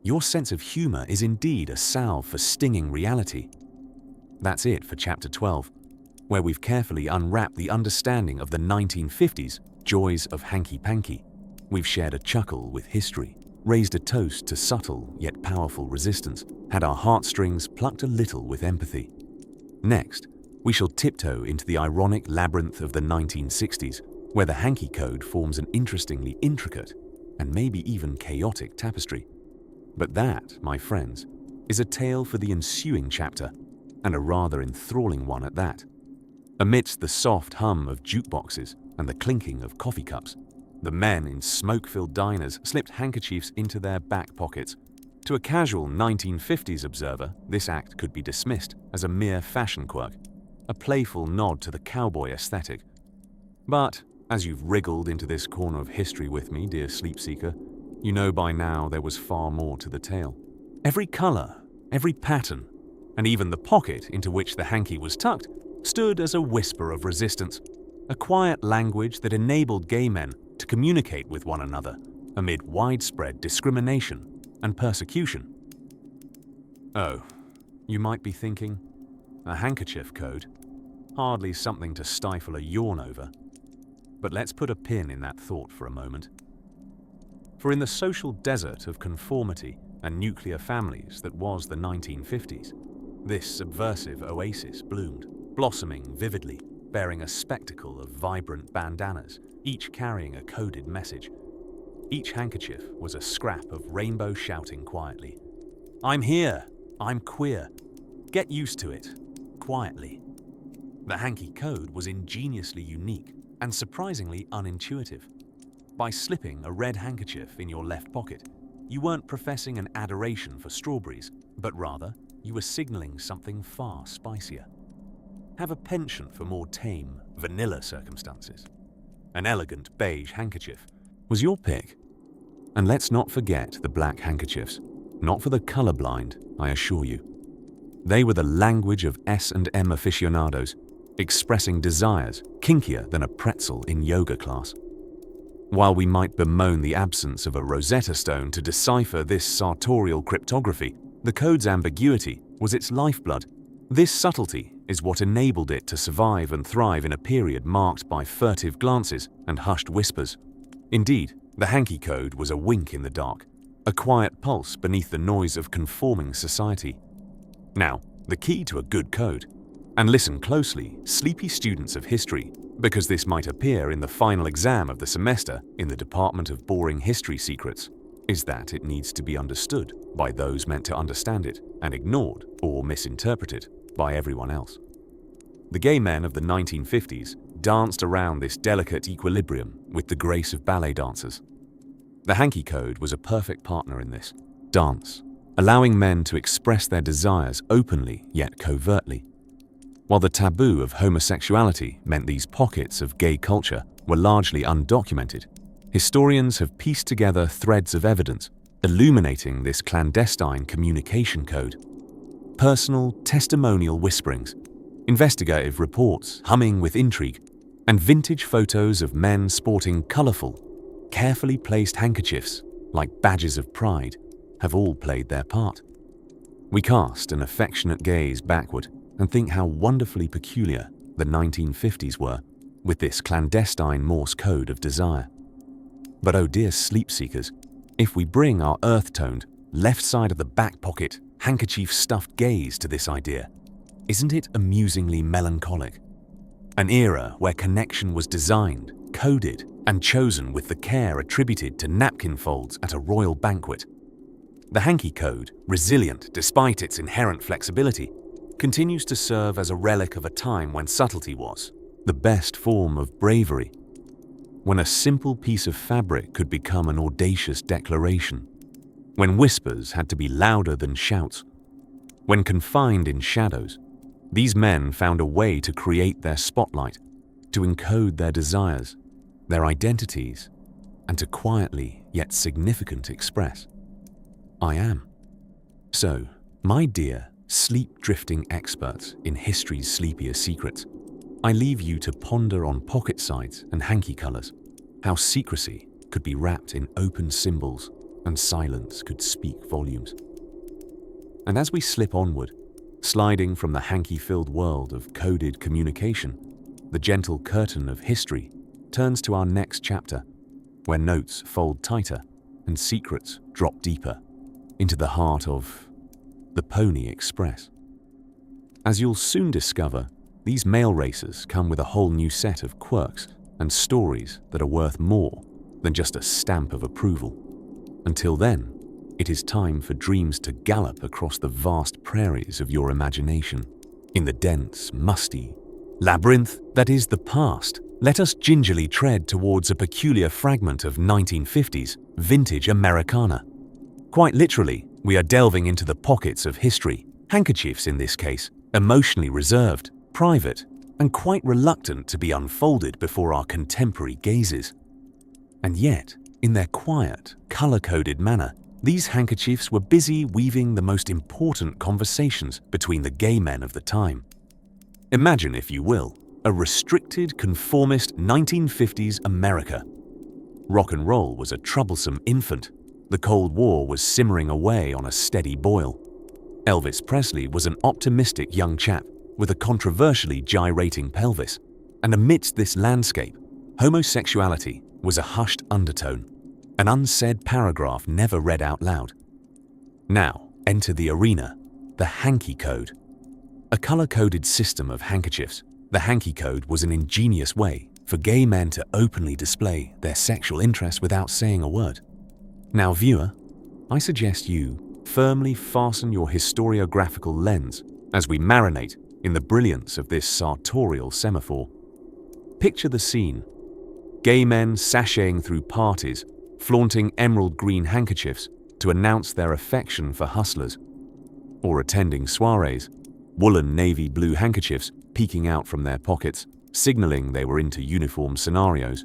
Your sense of humor is indeed a salve for stinging reality. That's it for Chapter 12, where we've carefully unwrapped the understanding of the 1950s joys of hanky-panky. We've shared a chuckle with history, raised a toast to subtle yet powerful resistance, had our heartstrings plucked a little with empathy. Next, we shall tiptoe into the ironic labyrinth of the 1960s, where the Hanky Code forms an interestingly intricate and maybe even chaotic tapestry. But that, my friends, is a tale for the ensuing chapter, and a rather enthralling one at that. Amidst the soft hum of jukeboxes and the clinking of coffee cups, the men in smoke-filled diners slipped handkerchiefs into their back pockets. To a casual 1950s observer, this act could be dismissed as a mere fashion quirk, a playful nod to the cowboy aesthetic. But as you've wriggled into this corner of history with me, dear sleep seeker, you know by now there was far more to the tale. Every color, every pattern, and even the pocket into which the hanky was tucked stood as a whisper of resistance, a quiet language that enabled gay men to communicate with one another amid widespread discrimination and persecution. Oh, you might be thinking, a handkerchief code? Hardly something to stifle a yawn over. But let's put a pin in that thought for a moment. For in the social desert of conformity and nuclear families that was the 1950s, this subversive oasis bloomed, blossoming vividly, bearing a spectacle of vibrant bandanas, each carrying a coded message. Each handkerchief was a scrap of rainbow shouting quietly, "I'm here, I'm queer, get used to it, quietly." The Hanky Code was ingeniously unique and surprisingly unintuitive. By slipping a red handkerchief in your left pocket, you weren't professing an adoration for strawberries, but rather you were signaling something far spicier. Have a penchant for more tame, vanilla circumstances. An elegant beige handkerchief was your pick. And let's not forget the black handkerchiefs, not for the colorblind, I assure you. They were the language of S&M aficionados, expressing desires kinkier than a pretzel in yoga class. While we might bemoan the absence of a Rosetta Stone to decipher this sartorial cryptography, the code's ambiguity was its lifeblood. This subtlety is what enabled it to survive and thrive in a period marked by furtive glances and hushed whispers. Indeed, the Hanky Code was a wink in the dark, a quiet pulse beneath the noise of conforming society. Now, the key to a good code, and listen closely, sleepy students of history, because this might appear in the final exam of the semester in the Department of Boring History Secrets, is that it needs to be understood by those meant to understand it and ignored or misinterpreted by everyone else. The gay men of the 1950s danced around this delicate equilibrium with the grace of ballet dancers. The Hanky Code was a perfect partner in this dance, allowing men to express their desires openly yet covertly. While the taboo of homosexuality meant these pockets of gay culture were largely undocumented, historians have pieced together threads of evidence illuminating this clandestine communication code. Personal, testimonial whisperings, investigative reports humming with intrigue, and vintage photos of men sporting colorful, carefully placed handkerchiefs like badges of pride have all played their part. We cast an affectionate gaze backward and think how wonderfully peculiar the 1950s were with this clandestine Morse code of desire. But oh dear sleep seekers, if we bring our earth-toned, left side of the back pocket, handkerchief-stuffed gaze to this idea, isn't it amusingly melancholic? An era where connection was designed, coded, and chosen with the care attributed to napkin folds at a royal banquet. The Hanky Code, resilient despite its inherent flexibility, continues to serve as a relic of a time when subtlety was the best form of bravery, when a simple piece of fabric could become an audacious declaration, when whispers had to be louder than shouts. When confined in shadows, these men found a way to create their spotlight, to encode their desires, their identities, and to quietly yet significant express, "I am." So, my dear sleep-drifting experts in history's sleepier secrets, I leave you to ponder on pocket sides and hanky colors, how secrecy could be wrapped in open symbols and silence could speak volumes. And as we slip onward, sliding from the hanky-filled world of coded communication, the gentle curtain of history turns to our next chapter, where notes fold tighter and secrets drop deeper into the heart of the Pony Express. As you'll soon discover, these mail racers come with a whole new set of quirks and stories that are worth more than just a stamp of approval. Until then, it is time for dreams to gallop across the vast prairies of your imagination, in the dense, musty, Labyrinth, that is the past, let us gingerly tread towards a peculiar fragment of 1950s vintage Americana. Quite literally, we are delving into the pockets of history, handkerchiefs in this case, emotionally reserved, private, and quite reluctant to be unfolded before our contemporary gazes. And yet, in their quiet, color-coded manner, these handkerchiefs were busy weaving the most important conversations between the gay men of the time. Imagine, if you will, a restricted, conformist 1950s America. Rock and roll was a troublesome infant. The Cold War was simmering away on a steady boil. Elvis Presley was an optimistic young chap with a controversially gyrating pelvis. And amidst this landscape, homosexuality was a hushed undertone, an unsaid paragraph never read out loud. Now, enter the arena, the Hanky Code. A color-coded system of handkerchiefs, the Hanky Code was an ingenious way for gay men to openly display their sexual interest without saying a word. Now, viewer, I suggest you firmly fasten your historiographical lens as we marinate in the brilliance of this sartorial semaphore. Picture the scene. Gay men sashaying through parties, flaunting emerald green handkerchiefs to announce their affection for hustlers, or attending soirees, woolen navy blue handkerchiefs peeking out from their pockets, signaling they were into uniform scenarios,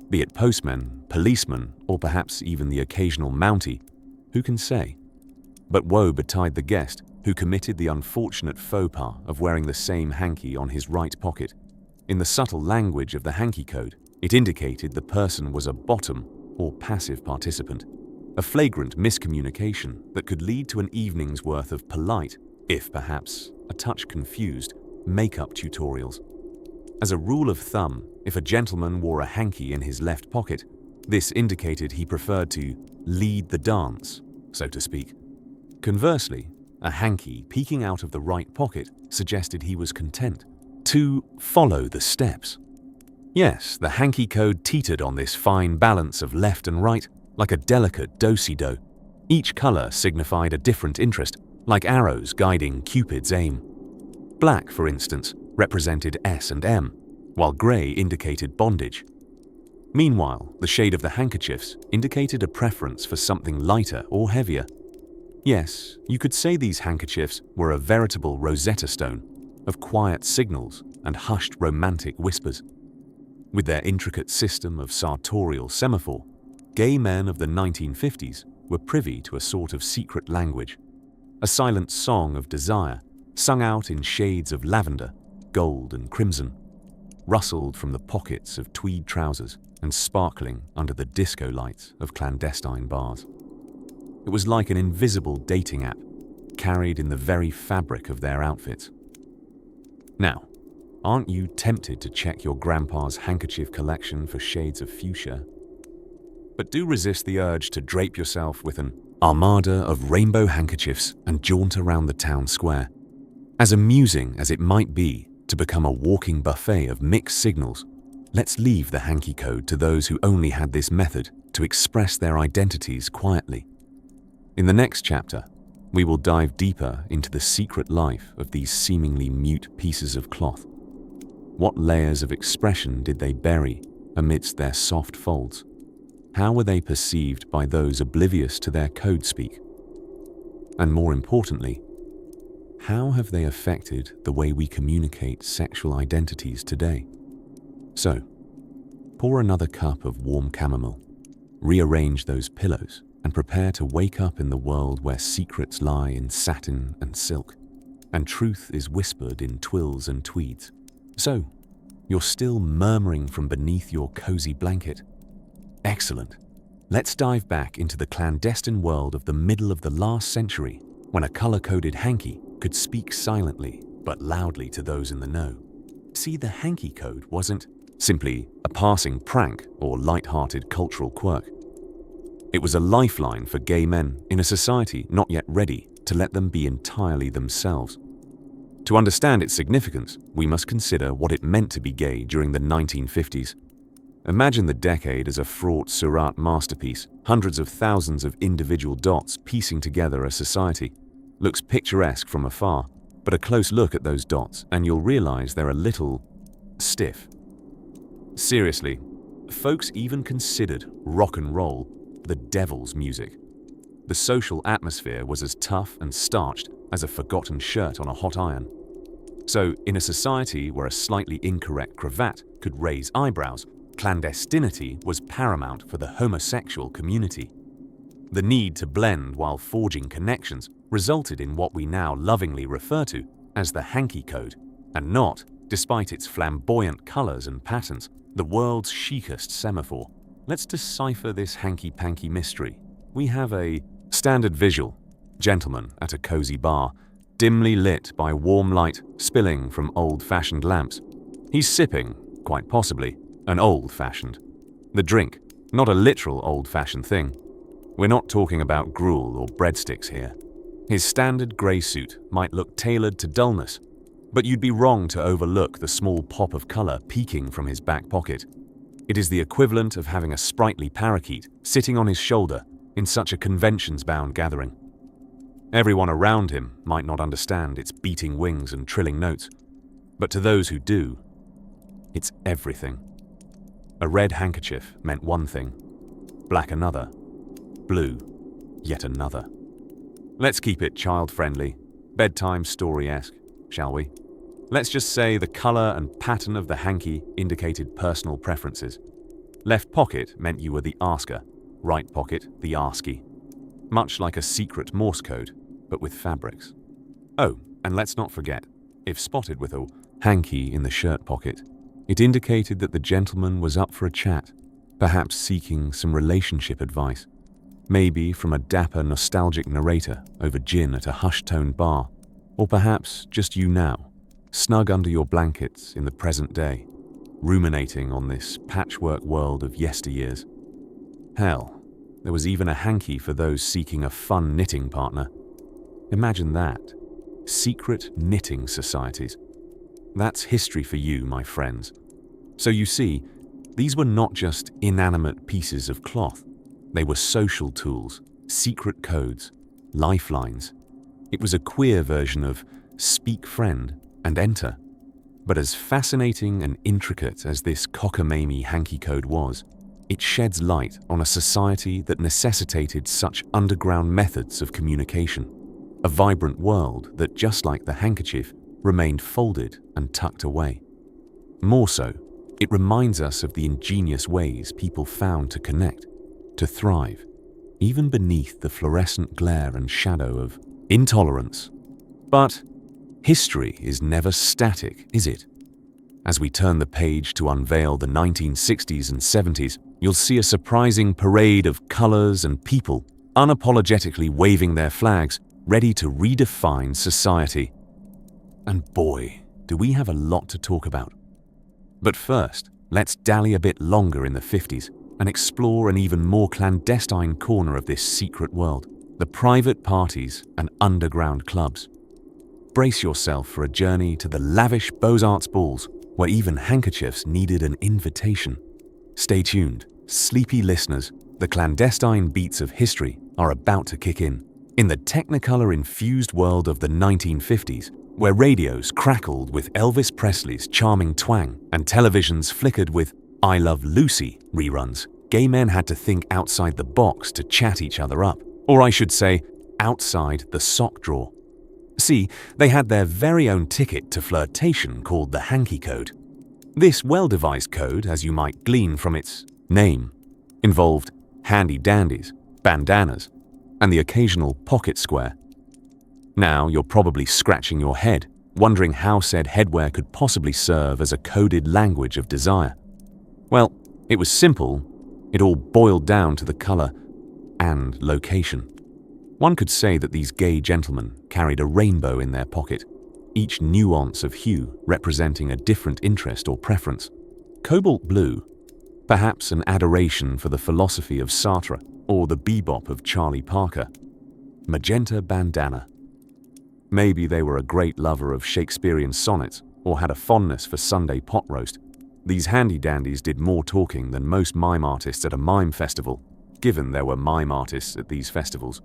be it postmen, policemen, or perhaps even the occasional Mountie. Who can say? But woe betide the guest who committed the unfortunate faux pas of wearing the same hanky on his right pocket. In the subtle language of the Hanky Code, it indicated the person was a bottom or passive participant, a flagrant miscommunication that could lead to an evening's worth of polite, if perhaps a touch confused, makeup tutorials. As a rule of thumb, if a gentleman wore a hanky in his left pocket, this indicated he preferred to lead the dance, so to speak. Conversely, a hanky peeking out of the right pocket suggested he was content to follow the steps. Yes, the Hanky Code teetered on this fine balance of left and right, like a delicate do-si-do. Each color signified a different interest, like arrows guiding Cupid's aim. Black, for instance, represented S and M, while gray indicated bondage. Meanwhile, the shade of the handkerchiefs indicated a preference for something lighter or heavier. Yes, you could say these handkerchiefs were a veritable Rosetta Stone of quiet signals and hushed romantic whispers. With their intricate system of sartorial semaphore, gay men of the 1950s were privy to a sort of secret language, a silent song of desire sung out in shades of lavender, gold and crimson, rustled from the pockets of tweed trousers and sparkling under the disco lights of clandestine bars. It was like an invisible dating app, carried in the very fabric of their outfits. Now, aren't you tempted to check your grandpa's handkerchief collection for shades of fuchsia? But do resist the urge to drape yourself with an armada of rainbow handkerchiefs and jaunt around the town square. As amusing as it might be to become a walking buffet of mixed signals, let's leave the Hanky Code to those who only had this method to express their identities quietly. In the next chapter, we will dive deeper into the secret life of these seemingly mute pieces of cloth. What layers of expression did they bury amidst their soft folds? How were they perceived by those oblivious to their code speak? And more importantly, how have they affected the way we communicate sexual identities today? So, pour another cup of warm chamomile, rearrange those pillows, and prepare to wake up in the world where secrets lie in satin and silk, and truth is whispered in twills and tweeds. So, you're still murmuring from beneath your cozy blanket? Excellent. Let's dive back into the clandestine world of the middle of the last century, when a color-coded hanky could speak silently but loudly to those in the know. See, the Hanky Code wasn't simply a passing prank or light-hearted cultural quirk. It was a lifeline for gay men in a society not yet ready to let them be entirely themselves. To understand its significance, we must consider what it meant to be gay during the 1950s. Imagine the decade as a fraught Surat masterpiece, hundreds of thousands of individual dots piecing together a society. Looks picturesque from afar, but a close look at those dots and you'll realize they're a little stiff. Seriously, folks even considered rock and roll the devil's music. The social atmosphere was as tough and starched as a forgotten shirt on a hot iron. So, in a society where a slightly incorrect cravat could raise eyebrows, clandestinity was paramount for the homosexual community. The need to blend while forging connections resulted in what we now lovingly refer to as the Hanky Code, and not, despite its flamboyant colors and patterns, the world's chicest semaphore. Let's decipher this hanky-panky mystery. We have a standard visual: gentleman at a cozy bar, dimly lit by warm light spilling from old-fashioned lamps. He's sipping, quite possibly, an old-fashioned. The drink, not a literal old-fashioned thing. We're not talking about gruel or breadsticks here. His standard grey suit might look tailored to dullness, but you'd be wrong to overlook the small pop of colour peeking from his back pocket. It is the equivalent of having a sprightly parakeet sitting on his shoulder in such a conventions-bound gathering. Everyone around him might not understand its beating wings and trilling notes, but to those who do, it's everything. A red handkerchief meant one thing, black another, blue yet another. Let's keep it child-friendly, bedtime story-esque, shall we? Let's just say the colour and pattern of the hanky indicated personal preferences. Left pocket meant you were the asker, right pocket the askee. Much like a secret Morse code, but with fabrics. Oh, and let's not forget, if spotted with a hanky in the shirt pocket, it indicated that the gentleman was up for a chat, perhaps seeking some relationship advice. Maybe from a dapper, nostalgic narrator over gin at a hushed-toned bar, or perhaps just you now, snug under your blankets in the present day, ruminating on this patchwork world of yesteryears. Hell, there was even a hanky for those seeking a fun knitting partner. Imagine that. Secret knitting societies. That's history for you, my friends. So you see, these were not just inanimate pieces of cloth. They were social tools, secret codes, lifelines. It was a queer version of speak friend and enter. But as fascinating and intricate as this cockamamie hanky code was, it sheds light on a society that necessitated such underground methods of communication. A vibrant world that, just like the handkerchief, remained folded and tucked away. More so, it reminds us of the ingenious ways people found to connect, to thrive, even beneath the fluorescent glare and shadow of intolerance. But history is never static, is it? As we turn the page to unveil the 1960s and 70s, you'll see a surprising parade of colors and people unapologetically waving their flags, ready to redefine society. And boy, do we have a lot to talk about. But first, let's dally a bit longer in the 50s and explore an even more clandestine corner of this secret world, the private parties and underground clubs. Brace yourself for a journey to the lavish Beaux-Arts balls, where even handkerchiefs needed an invitation. Stay tuned, sleepy listeners. The clandestine beats of history are about to kick in. In the Technicolor-infused world of the 1950s, where radios crackled with Elvis Presley's charming twang and televisions flickered with I Love Lucy reruns, gay men had to think outside the box to chat each other up. Or I should say, outside the sock drawer. See, they had their very own ticket to flirtation called the Hanky Code. This well-devised code, as you might glean from its name, involved handy dandies, bandanas, and the occasional pocket square. Now you're probably scratching your head, wondering how said headwear could possibly serve as a coded language of desire. Well, it was simple. It all boiled down to the color and location. One could say that these gay gentlemen carried a rainbow in their pocket, each nuance of hue representing a different interest or preference. Cobalt blue, perhaps an adoration for the philosophy of Sartre or the bebop of Charlie Parker. Magenta bandana. Maybe they were a great lover of Shakespearean sonnets or had a fondness for Sunday pot roast. These handy-dandies did more talking than most mime artists at a mime festival, given there were mime artists at these festivals.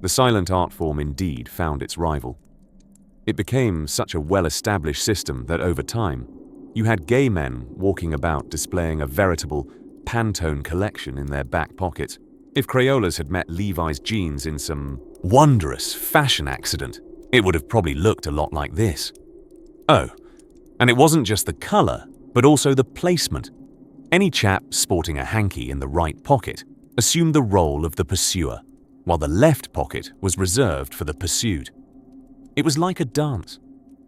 The silent art form indeed found its rival. It became such a well-established system that over time, You had gay men walking about displaying a veritable Pantone collection in their back pockets. If Crayolas had met Levi's jeans in some wondrous fashion accident, it would have probably looked a lot like this. Oh, and it wasn't just the color, but also the placement. Any chap sporting a hanky in the right pocket assumed the role of the pursuer, while the left pocket was reserved for the pursued. It was like a dance,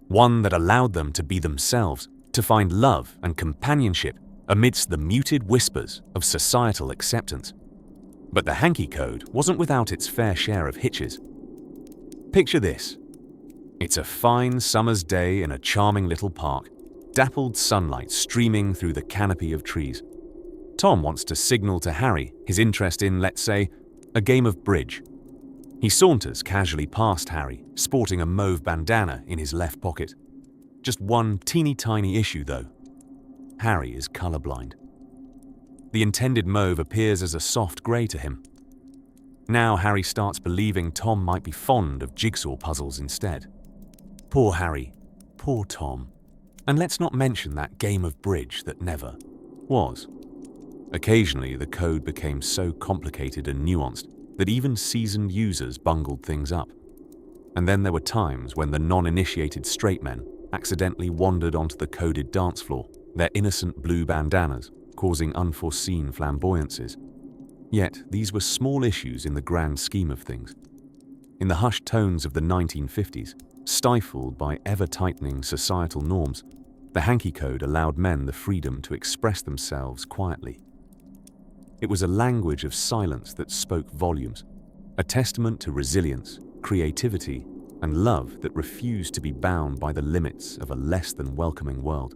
one that allowed them to be themselves, to find love and companionship amidst the muted whispers of societal acceptance. But the Hanky Code wasn't without its fair share of hitches. Picture this. It's a fine summer's day in a charming little park, dappled sunlight streaming through the canopy of trees. Tom wants to signal to Harry his interest in, let's say, a game of bridge. He saunters casually past Harry, sporting a mauve bandana in his left pocket. Just one teeny-tiny issue, though. Harry is colorblind. The intended mauve appears as a soft grey to him. Now Harry starts believing Tom might be fond of jigsaw puzzles instead. Poor Harry, poor Tom. And let's not mention that game of bridge that never was. Occasionally, the code became so complicated and nuanced that even seasoned users bungled things up. And then there were times when the non-initiated straight men accidentally wandered onto the coded dance floor, their innocent blue bandanas causing unforeseen flamboyances. Yet these were small issues in the grand scheme of things. In the hushed tones of the 1950s, stifled by ever-tightening societal norms, the Hanky Code allowed men the freedom to express themselves quietly. It was a language of silence that spoke volumes, a testament to resilience, creativity, and love that refused to be bound by the limits of a less than welcoming world.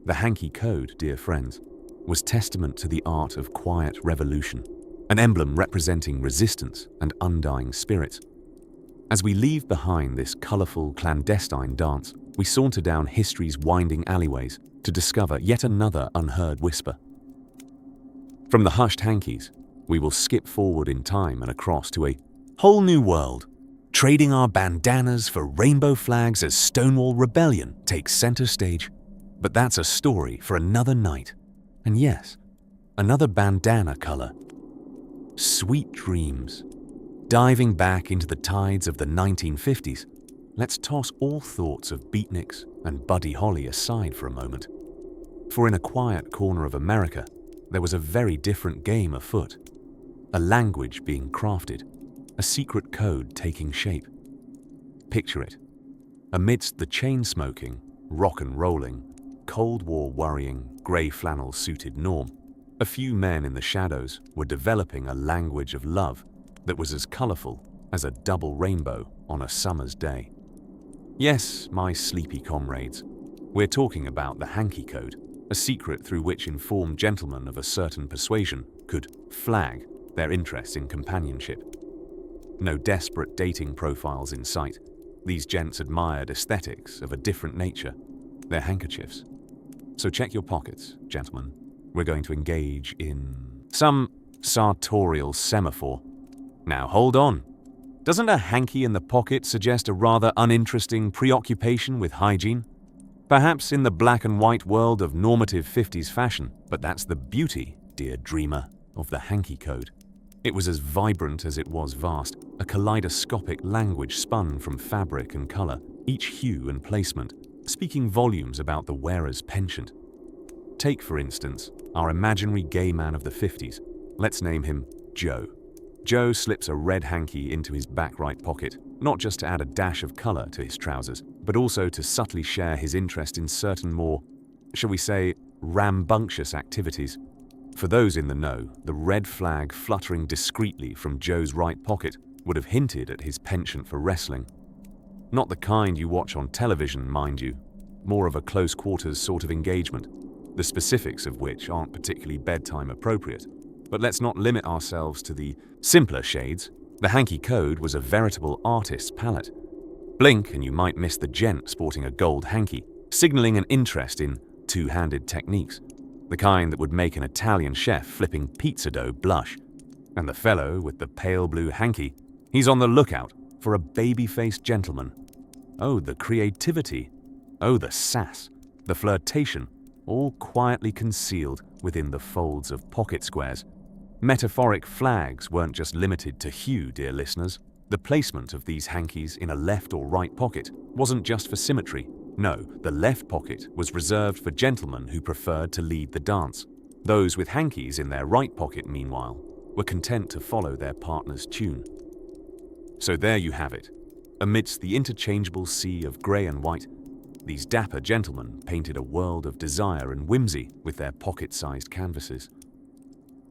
The Hanky Code, dear friends, was testament to the art of quiet revolution, an emblem representing resistance and undying spirits. As we leave behind this colorful, clandestine dance, we saunter down history's winding alleyways to discover yet another unheard whisper. From the hushed hankies, we will skip forward in time and across to a whole new world, trading our bandanas for rainbow flags as Stonewall Rebellion takes center stage. But that's a story for another night. And yes, another bandana color. Sweet dreams. Diving back into the tides of the 1950s, let's toss all thoughts of beatniks and Buddy Holly aside for a moment. For in a quiet corner of America, there was a very different game afoot. A language being crafted, a secret code taking shape. Picture it. Amidst the chain-smoking, rock and rolling, Cold War worrying, grey flannel suited norm, a few men in the shadows were developing a language of love that was as colourful as a double rainbow on a summer's day. Yes, my sleepy comrades, we're talking about the Hanky Code, a secret through which informed gentlemen of a certain persuasion could flag their interest in companionship. No desperate dating profiles in sight. These gents admired aesthetics of a different nature, their handkerchiefs. So check your pockets, gentlemen. We're going to engage in some sartorial semaphore. Now hold on. Doesn't a hanky in the pocket suggest a rather uninteresting preoccupation with hygiene? Perhaps in the black and white world of normative 50s fashion, but that's the beauty, dear dreamer, of the Hanky Code. It was as vibrant as it was vast, a kaleidoscopic language spun from fabric and color, each hue and placement, speaking volumes about the wearer's penchant. Take, for instance, our imaginary gay man of the 50s. Let's name him Joe. Joe slips a red hanky into his back right pocket, not just to add a dash of color to his trousers, but also to subtly share his interest in certain more, shall we say, rambunctious activities. For those in the know, the red flag fluttering discreetly from Joe's right pocket would have hinted at his penchant for wrestling. Not the kind you watch on television, mind you, more of a close-quarters sort of engagement, the specifics of which aren't particularly bedtime appropriate. But let's not limit ourselves to the simpler shades. The Hanky Code was a veritable artist's palette. Blink and you might miss the gent sporting a gold hanky, signaling an interest in two-handed techniques, the kind that would make an Italian chef flipping pizza dough blush. And the fellow with the pale blue hanky, he's on the lookout for a baby-faced gentleman. Oh, the creativity. Oh, the sass. the flirtation, all quietly concealed within the folds of pocket squares. Metaphoric flags weren't just limited to hue, dear listeners. The placement of these hankies in a left or right pocket wasn't just for symmetry. No, the left pocket was reserved for gentlemen who preferred to lead the dance. Those with hankies in their right pocket, meanwhile, were content to follow their partner's tune. So there you have it. Amidst the interchangeable sea of grey and white, these dapper gentlemen painted a world of desire and whimsy with their pocket-sized canvases.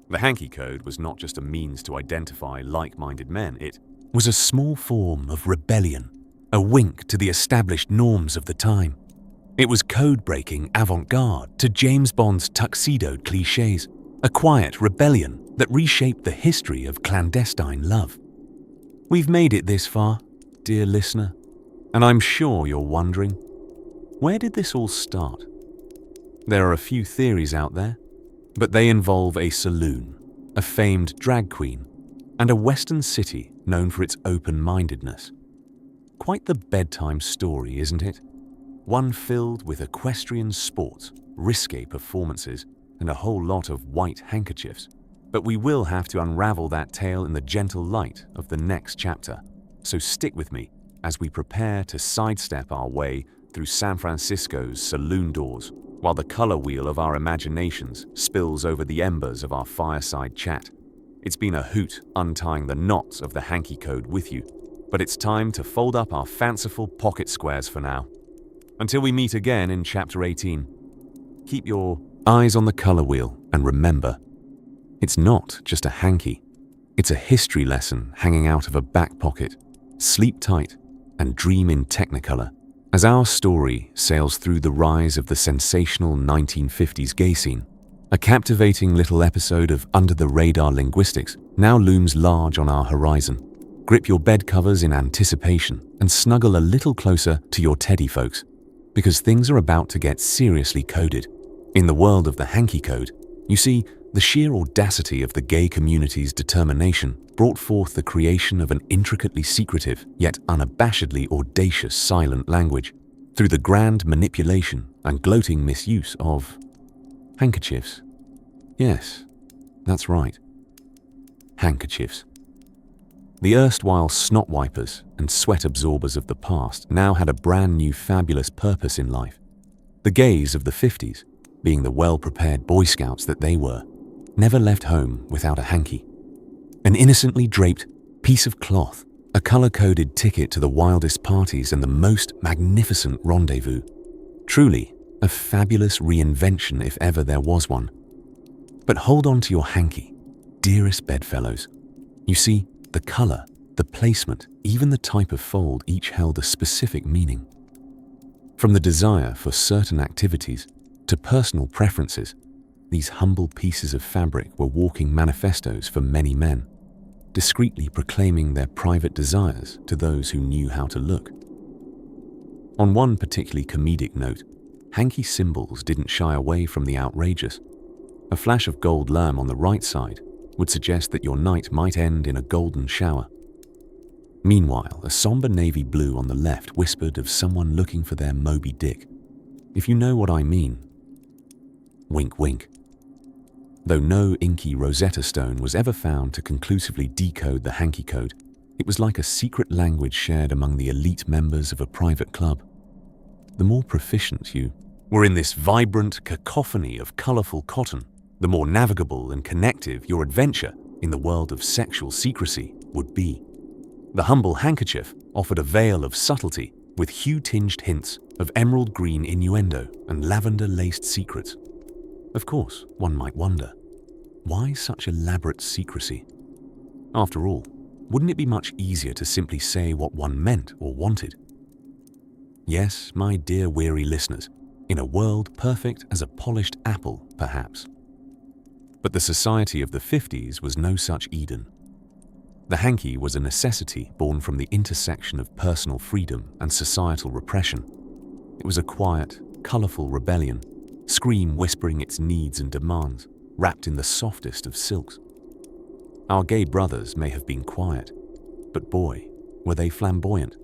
The Hanky Code was not just a means to identify like-minded men, it was a small form of rebellion, a wink to the established norms of the time. It was code-breaking avant-garde to James Bond's tuxedoed clichés, a quiet rebellion that reshaped the history of clandestine love. We've made it this far, dear listener, and I'm sure you're wondering, where did this all start? There are a few theories out there, but they involve a saloon, a famed drag queen, and a western city known for its open-mindedness. Quite the bedtime story, isn't it? One filled with equestrian sports, risque performances, and a whole lot of white handkerchiefs. But we will have to unravel that tale in the gentle light of the next chapter. So stick with me as we prepare to sidestep our way through San Francisco's saloon doors, while the color wheel of our imaginations spills over the embers of our fireside chat. It's been a hoot untying the knots of the Hanky Code with you, but it's time to fold up our fanciful pocket squares for now. Until we meet again in Chapter 18, keep your eyes on the color wheel and remember, it's not just a hanky. It's a history lesson hanging out of a back pocket. Sleep tight and dream in Technicolor as our story sails through the rise of the sensational 1950s gay scene. A captivating little episode of under-the-radar linguistics now looms large on our horizon. Grip your bed covers in anticipation and snuggle a little closer to your teddy folks, because things are about to get seriously coded. In the world of the Hanky Code, you see, the sheer audacity of the gay community's determination brought forth the creation of an intricately secretive yet unabashedly audacious silent language through the grand manipulation and gloating misuse of handkerchiefs. Yes, that's right. Handkerchiefs. The erstwhile snot wipers and sweat absorbers of the past now had a brand new fabulous purpose in life. The gays of the 50s, being the well-prepared Boy Scouts that they were, never left home without a hanky. An innocently draped piece of cloth, a color-coded ticket to the wildest parties and the most magnificent rendezvous. Truly, a fabulous reinvention if ever there was one. But hold on to your hanky, dearest bedfellows. You see, the color, the placement, even the type of fold each held a specific meaning. From the desire for certain activities to personal preferences, these humble pieces of fabric were walking manifestos for many men, discreetly proclaiming their private desires to those who knew how to look. On one particularly comedic note, hanky symbols didn't shy away from the outrageous. A flash of gold lamb on the right side would suggest that your night might end in a golden shower. Meanwhile, a somber navy blue on the left whispered of someone looking for their Moby Dick. If you know what I mean. Wink, wink. Though no inky Rosetta Stone was ever found to conclusively decode the Hanky Code, it was like a secret language shared among the elite members of a private club. The more proficient you were in this vibrant cacophony of colorful cotton, the more navigable and connective your adventure in the world of sexual secrecy would be. The humble handkerchief offered a veil of subtlety with hue-tinged hints of emerald green innuendo and lavender-laced secrets. Of course, one might wonder, why such elaborate secrecy? After all, wouldn't it be much easier to simply say what one meant or wanted? Yes, my dear weary listeners, in a world perfect as a polished apple, perhaps. But the society of the 50s was no such Eden. The hanky was a necessity born from the intersection of personal freedom and societal repression. It was a quiet, colorful rebellion, scream whispering its needs and demands, wrapped in the softest of silks. Our gay brothers may have been quiet, but boy, were they flamboyant,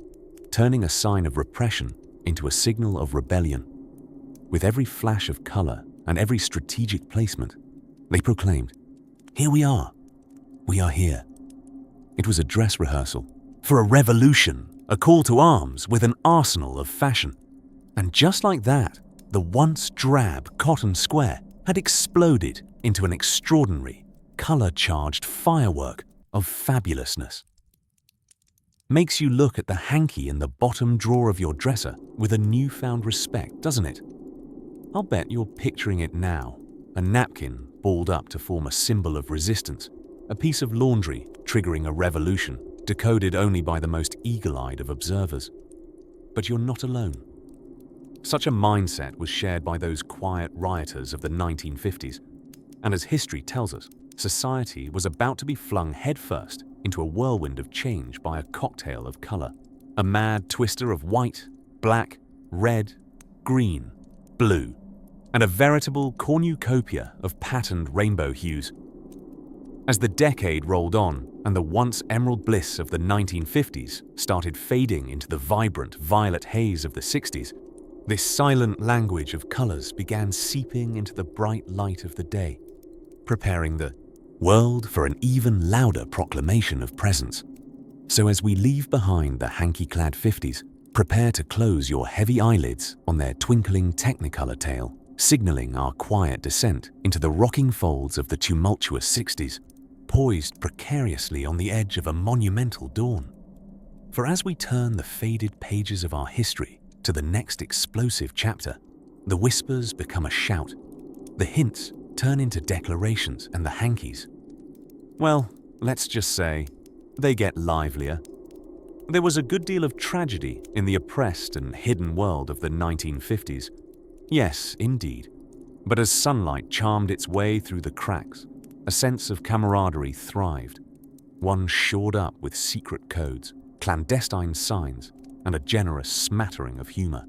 turning a sign of repression into a signal of rebellion. With every flash of color and every strategic placement, they proclaimed, "Here we are. We are here." It was a dress rehearsal for a revolution, a call to arms with an arsenal of fashion. And just like that, the once drab cotton square had exploded into an extraordinary, color-charged firework of fabulousness. Makes you look at the hanky in the bottom drawer of your dresser with a newfound respect, doesn't it? I'll bet you're picturing it now, a napkin balled up to form a symbol of resistance, a piece of laundry triggering a revolution, decoded only by the most eagle-eyed of observers. But you're not alone. Such a mindset was shared by those quiet rioters of the 1950s, and as history tells us, society was about to be flung headfirst into a whirlwind of change by a cocktail of color, a mad twister of white, black, red, green, blue, and a veritable cornucopia of patterned rainbow hues. As the decade rolled on and the once emerald bliss of the 1950s started fading into the vibrant violet haze of the 60s, this silent language of colors began seeping into the bright light of the day, preparing the world for an even louder proclamation of presence. So as we leave behind the hanky-clad 50s, prepare to close your heavy eyelids on their twinkling technicolor tale, signaling our quiet descent into the rocking folds of the tumultuous 60s, poised precariously on the edge of a monumental dawn. For as we turn the faded pages of our history to the next explosive chapter, the whispers become a shout, the hints turn into declarations, and the hankies, well, let's just say, they get livelier. There was a good deal of tragedy in the oppressed and hidden world of the 1950s. Yes, indeed. But as sunlight charmed its way through the cracks, a sense of camaraderie thrived, one shored up with secret codes, clandestine signs, and a generous smattering of humor.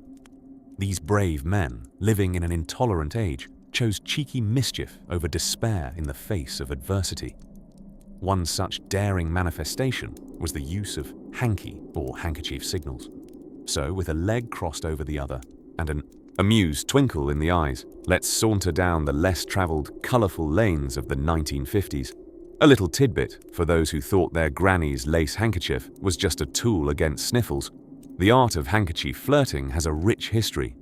These brave men, living in an intolerant age, chose cheeky mischief over despair in the face of adversity. One such daring manifestation was the use of hanky or handkerchief signals. So, with a leg crossed over the other and an amused twinkle in the eyes, let's saunter down the less traveled, colorful lanes of the 1950s. A little tidbit for those who thought their granny's lace handkerchief was just a tool against sniffles. The art of handkerchief flirting has a rich history.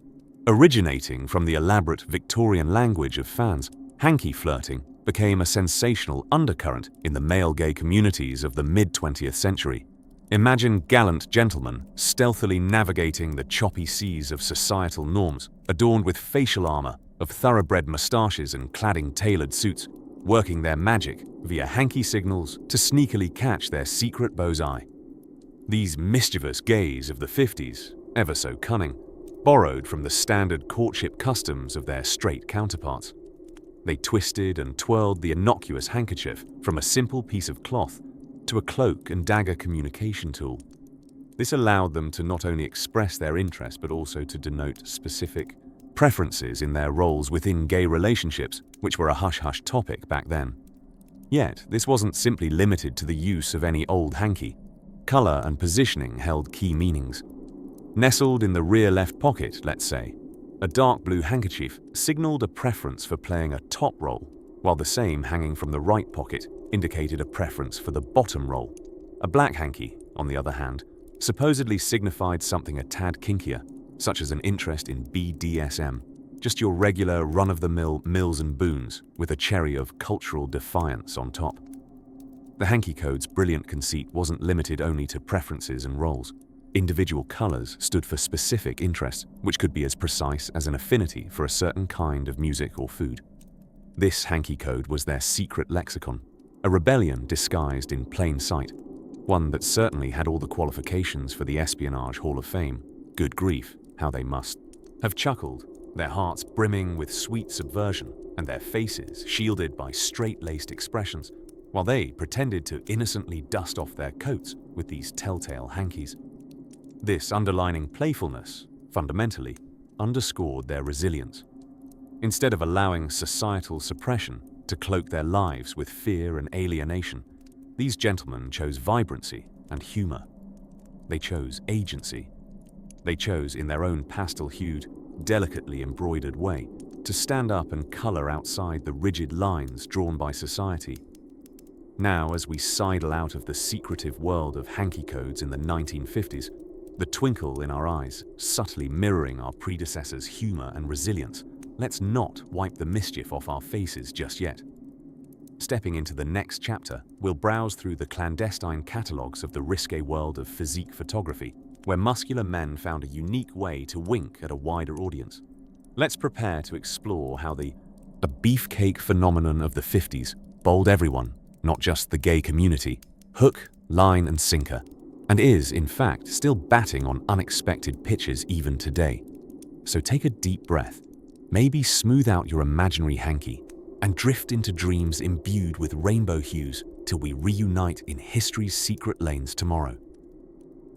Originating from the elaborate Victorian language of fans, hanky flirting became a sensational undercurrent in the male gay communities of the mid-20th century. Imagine gallant gentlemen stealthily navigating the choppy seas of societal norms, adorned with facial armor of thoroughbred mustaches and cladding tailored suits, working their magic via hanky signals to sneakily catch their secret beaux-eye. These mischievous gays of the 50s, ever so cunning, borrowed from the standard courtship customs of their straight counterparts. They twisted and twirled the innocuous handkerchief from a simple piece of cloth to a cloak and dagger communication tool. This allowed them to not only express their interest but also to denote specific preferences in their roles within gay relationships, which were a hush-hush topic back then. Yet, this wasn't simply limited to the use of any old hanky. Color and positioning held key meanings. Nestled in the rear left pocket, let's say, a dark blue handkerchief signaled a preference for playing a top role, while the same hanging from the right pocket indicated a preference for the bottom role. A black hanky, on the other hand, supposedly signified something a tad kinkier, such as an interest in BDSM, just your regular run-of-the-mill Mills and Boons with a cherry of cultural defiance on top. The Hanky Code's brilliant conceit wasn't limited only to preferences and roles. Individual colors stood for specific interests, which could be as precise as an affinity for a certain kind of music or food. This Hanky Code was their secret lexicon, a rebellion disguised in plain sight, one that certainly had all the qualifications for the Espionage Hall of Fame. Good grief, how they must have chuckled, their hearts brimming with sweet subversion and their faces shielded by straight-laced expressions, while they pretended to innocently dust off their coats with these telltale hankies. This underlining playfulness, fundamentally, underscored their resilience. Instead of allowing societal suppression to cloak their lives with fear and alienation, these gentlemen chose vibrancy and humor. They chose agency. They chose, in their own pastel-hued, delicately embroidered way, to stand up and color outside the rigid lines drawn by society. Now, as we sidle out of the secretive world of hanky codes in the 1950s, the twinkle in our eyes subtly mirroring our predecessors' humor and resilience, let's not wipe the mischief off our faces just yet. Stepping into the next chapter, we'll browse through the clandestine catalogues of the risque world of physique photography, where muscular men found a unique way to wink at a wider audience. Let's prepare to explore how the beefcake phenomenon of the 50s bowled everyone, not just the gay community, hook, line, and sinker, and is, in fact, still batting on unexpected pitches even today. So take a deep breath, maybe smooth out your imaginary hanky, and drift into dreams imbued with rainbow hues till we reunite in history's secret lanes tomorrow.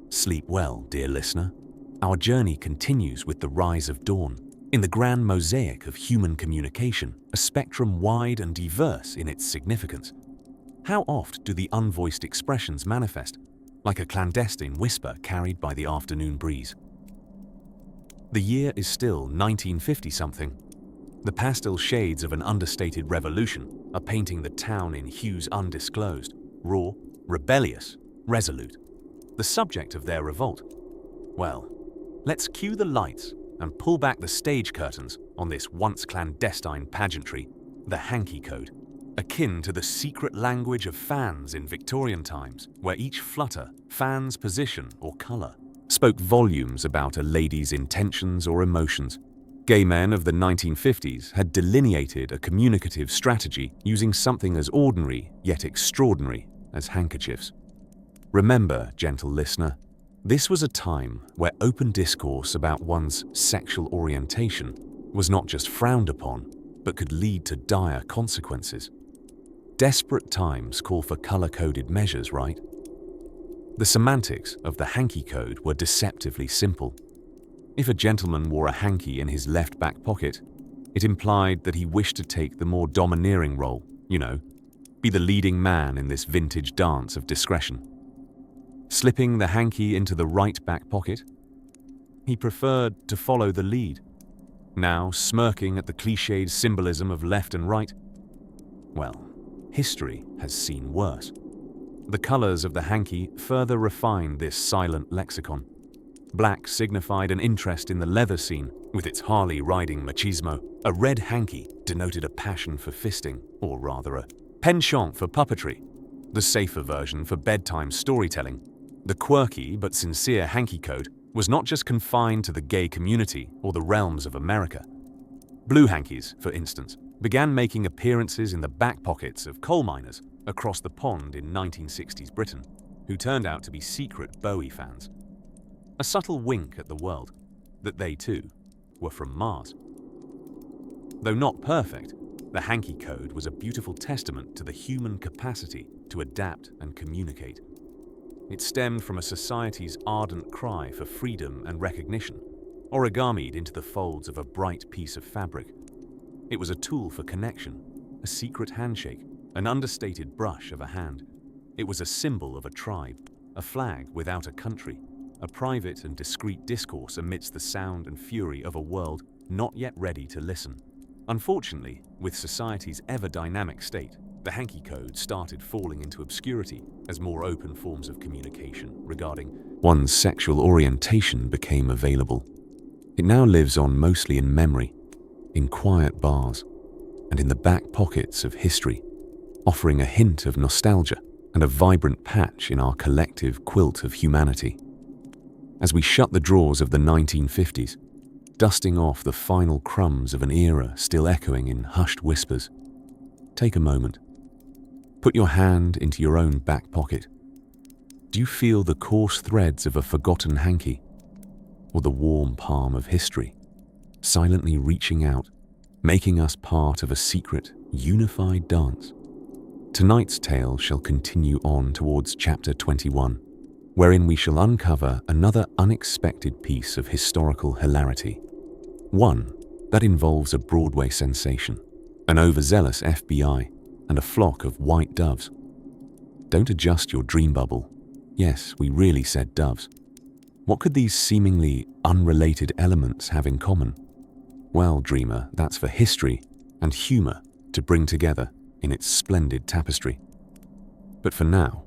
Sleep well, dear listener. Our journey continues with the rise of dawn, in the grand mosaic of human communication, a spectrum wide and diverse in its significance. How oft do the unvoiced expressions manifest, like a clandestine whisper carried by the afternoon breeze? The year is still 1950-something. The pastel shades of an understated revolution are painting the town in hues undisclosed, raw, rebellious, resolute. The subject of their revolt? Well, let's cue the lights and pull back the stage curtains on this once clandestine pageantry, the Hanky Code, akin to the secret language of fans in Victorian times, where each flutter, fan's position, or color spoke volumes about a lady's intentions or emotions. Gay men of the 1950s had delineated a communicative strategy using something as ordinary yet extraordinary as handkerchiefs. Remember, gentle listener, this was a time where open discourse about one's sexual orientation was not just frowned upon, but could lead to dire consequences. Desperate times call for color-coded measures, right? The semantics of the Hanky Code were deceptively simple. If a gentleman wore a hanky in his left back pocket, it implied that he wished to take the more domineering role, be the leading man in this vintage dance of discretion. Slipping the hanky into the right back pocket, he preferred to follow the lead. Now smirking at the cliched symbolism of left and right, well, history has seen worse. The colors of the hanky further refined this silent lexicon. Black signified an interest in the leather scene, with its Harley-riding machismo. A red hanky denoted a passion for fisting, or rather a penchant for puppetry, the safer version for bedtime storytelling. The quirky but sincere Hanky Code was not just confined to the gay community or the realms of America. Blue hankies, for instance, began making appearances in the back pockets of coal miners across the pond in 1960s Britain, who turned out to be secret Bowie fans. A subtle wink at the world that they, too, were from Mars. Though not perfect, the Hanky Code was a beautiful testament to the human capacity to adapt and communicate. It stemmed from a society's ardent cry for freedom and recognition, origamied into the folds of a bright piece of fabric. It was a tool for connection, a secret handshake, an understated brush of a hand. It was a symbol of a tribe, a flag without a country, a private and discreet discourse amidst the sound and fury of a world not yet ready to listen. Unfortunately, with society's ever-dynamic state, the Hanky Code started falling into obscurity as more open forms of communication regarding one's sexual orientation became available. It now lives on mostly in memory, in quiet bars, and in the back pockets of history, offering a hint of nostalgia and a vibrant patch in our collective quilt of humanity. As we shut the drawers of the 1950s, dusting off the final crumbs of an era still echoing in hushed whispers, take a moment. Put your hand into your own back pocket. Do you feel the coarse threads of a forgotten hanky, or the warm palm of history, silently reaching out, making us part of a secret, unified dance? Tonight's tale shall continue on towards chapter 21, wherein we shall uncover another unexpected piece of historical hilarity. One that involves a Broadway sensation, an overzealous FBI, and a flock of white doves. Don't adjust your dream bubble. Yes, we really said doves. What could these seemingly unrelated elements have in common? Well, dreamer, that's for history and humor to bring together in its splendid tapestry. But for now,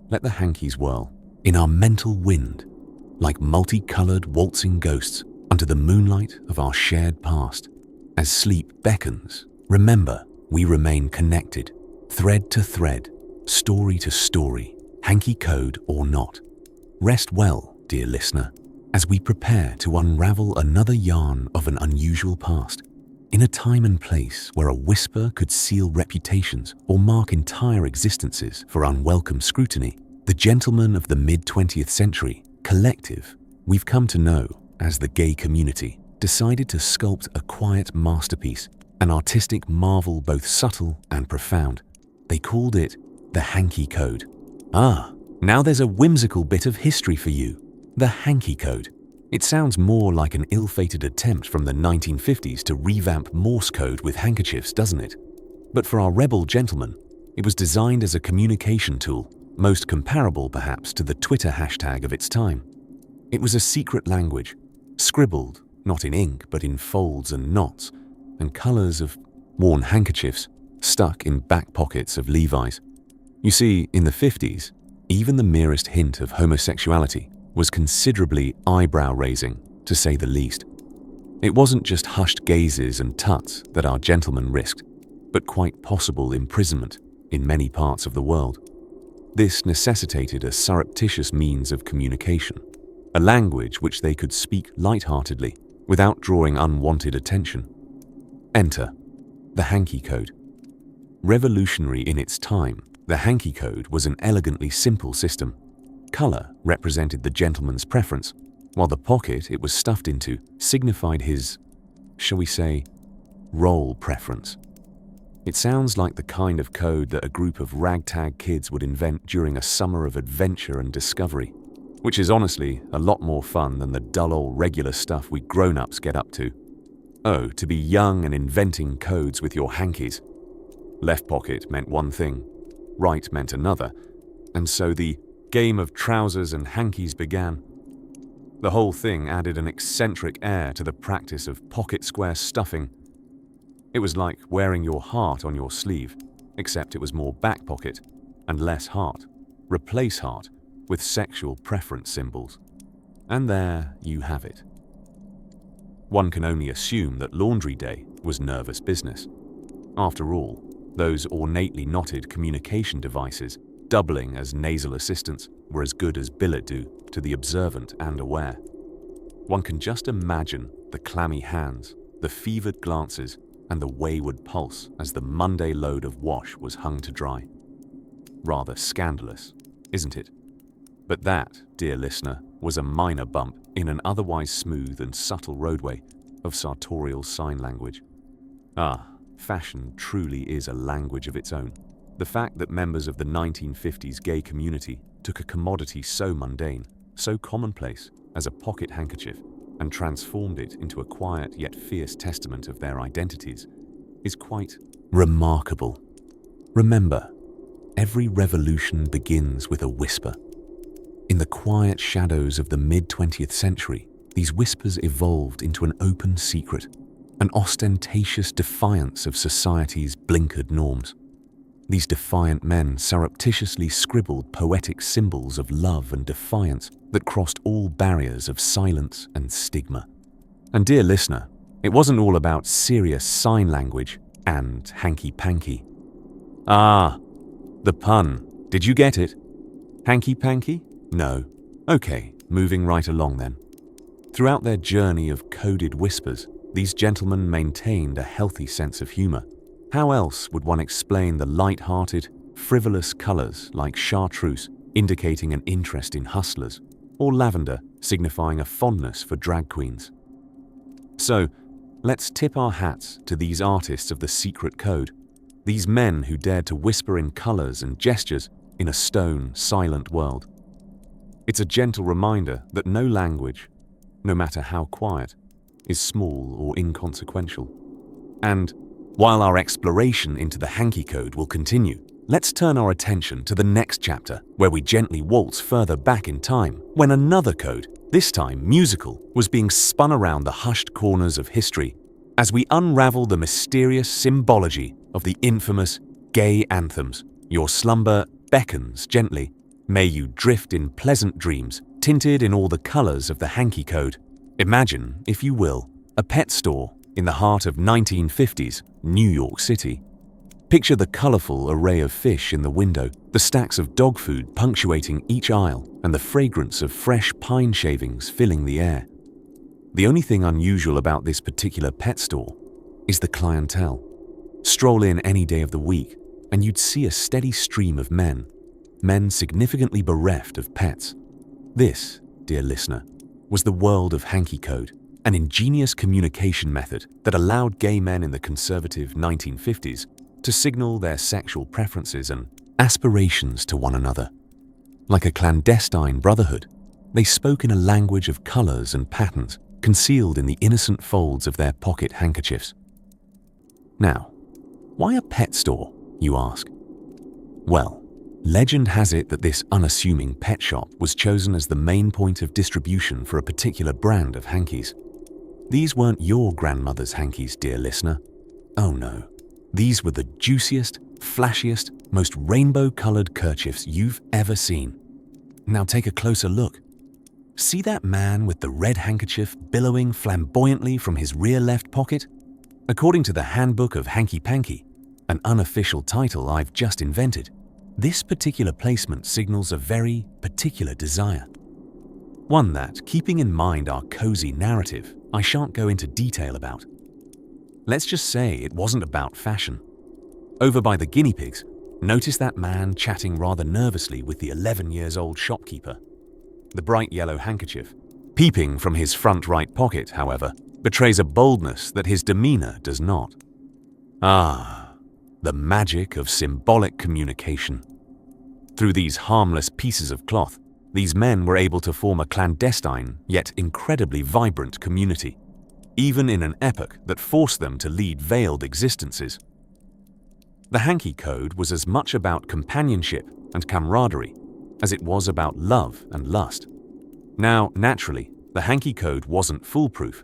let the hankies whirl in our mental wind like multicolored waltzing ghosts under the moonlight of our shared past. As sleep beckons, remember, we remain connected, thread to thread, story to story, hanky code or not. Rest well, dear listener, as we prepare to unravel another yarn of an unusual past. In a time and place where a whisper could seal reputations or mark entire existences for unwelcome scrutiny, the gentlemen of the mid-20th century, collective, we've come to know as the gay community, decided to sculpt a quiet masterpiece, an artistic marvel both subtle and profound. They called it the Hanky Code. Ah, now there's a whimsical bit of history for you. The Hanky Code. It sounds more like an ill-fated attempt from the 1950s to revamp Morse code with handkerchiefs, doesn't it? But for our rebel gentlemen, it was designed as a communication tool, most comparable perhaps to the Twitter hashtag of its time. It was a secret language, scribbled not in ink but in folds and knots, and colors of worn handkerchiefs stuck in back pockets of Levi's. You see, in the 50s, even the merest hint of homosexuality was considerably eyebrow-raising, to say the least. It wasn't just hushed gazes and tuts that our gentlemen risked, but quite possible imprisonment in many parts of the world. This necessitated a surreptitious means of communication, a language which they could speak lightheartedly without drawing unwanted attention. Enter the Hanky Code. Revolutionary in its time, the Hanky Code was an elegantly simple system. Color represented the gentleman's preference, while the pocket it was stuffed into signified his, shall we say, role preference. It sounds like the kind of code that a group of ragtag kids would invent during a summer of adventure and discovery, which is honestly a lot more fun than the dull old regular stuff we grown-ups get up to. Oh, to be young and inventing codes with your hankies. Left pocket meant one thing, right meant another, and so the game of trousers and hankies began. The whole thing added an eccentric air to the practice of pocket square stuffing. It was like wearing your heart on your sleeve, except it was more back pocket and less heart. Replace heart with sexual preference symbols. And there you have it. One can only assume that laundry day was nervous business. After all, those ornately knotted communication devices, doubling as nasal assistants, were as good as billet doux to the observant and aware. One can just imagine the clammy hands, the fevered glances, and the wayward pulse as the Monday load of wash was hung to dry. Rather scandalous, isn't it? But that, dear listener, was a minor bump in an otherwise smooth and subtle roadway of sartorial sign language. Ah, fashion truly is a language of its own. The fact that members of the 1950s gay community took a commodity so mundane, so commonplace as a pocket handkerchief, and transformed it into a quiet yet fierce testament of their identities is quite remarkable. Remember, every revolution begins with a whisper. In the quiet shadows of the mid-20th century, these whispers evolved into an open secret, an ostentatious defiance of society's blinkered norms. These defiant men surreptitiously scribbled poetic symbols of love and defiance that crossed all barriers of silence and stigma. And dear listener, it wasn't all about serious sign language and hanky-panky. Ah, the pun. Did you get it? Hanky-panky? No. Okay, moving right along then. Throughout their journey of coded whispers, these gentlemen maintained a healthy sense of humor. How else would one explain the light-hearted, frivolous colors like chartreuse indicating an interest in hustlers, or lavender signifying a fondness for drag queens? So, let's tip our hats to these artists of the secret code, these men who dared to whisper in colors and gestures in a stone, silent world. It's a gentle reminder that no language, no matter how quiet, is small or inconsequential. And while our exploration into the Hanky Code will continue, let's turn our attention to the next chapter, where we gently waltz further back in time, when another code, this time musical, was being spun around the hushed corners of history as we unravel the mysterious symbology of the infamous gay anthems. Your slumber beckons gently. May you drift in pleasant dreams, tinted in all the colors of the Hanky Code. Imagine, if you will, a pet store in the heart of 1950s New York City. Picture the colorful array of fish in the window, the stacks of dog food punctuating each aisle, and the fragrance of fresh pine shavings filling the air. The only thing unusual about this particular pet store is the clientele. Stroll in any day of the week, and you'd see a steady stream of men significantly bereft of pets. This, dear listener, was the world of Hanky Code, an ingenious communication method that allowed gay men in the conservative 1950s to signal their sexual preferences and aspirations to one another. Like a clandestine brotherhood, they spoke in a language of colors and patterns concealed in the innocent folds of their pocket handkerchiefs. Now, why a pet store, you ask? Well, legend has it that this unassuming pet shop was chosen as the main point of distribution for a particular brand of hankies. These weren't your grandmother's hankies, dear listener. Oh no. These were the juiciest, flashiest, most rainbow-colored kerchiefs you've ever seen. Now take a closer look. See that man with the red handkerchief billowing flamboyantly from his rear left pocket? According to the Handbook of Hanky Panky, an unofficial title I've just invented, this particular placement signals a very particular desire. One that, keeping in mind our cozy narrative, I shan't go into detail about. Let's just say it wasn't about fashion. Over by the guinea pigs, notice that man chatting rather nervously with the 11-year-old shopkeeper. The bright yellow handkerchief, peeping from his front right pocket, however, betrays a boldness that his demeanor does not. Ah, the magic of symbolic communication. Through these harmless pieces of cloth, these men were able to form a clandestine yet incredibly vibrant community, even in an epoch that forced them to lead veiled existences. The Hanky Code was as much about companionship and camaraderie as it was about love and lust. Now, naturally, the Hanky Code wasn't foolproof.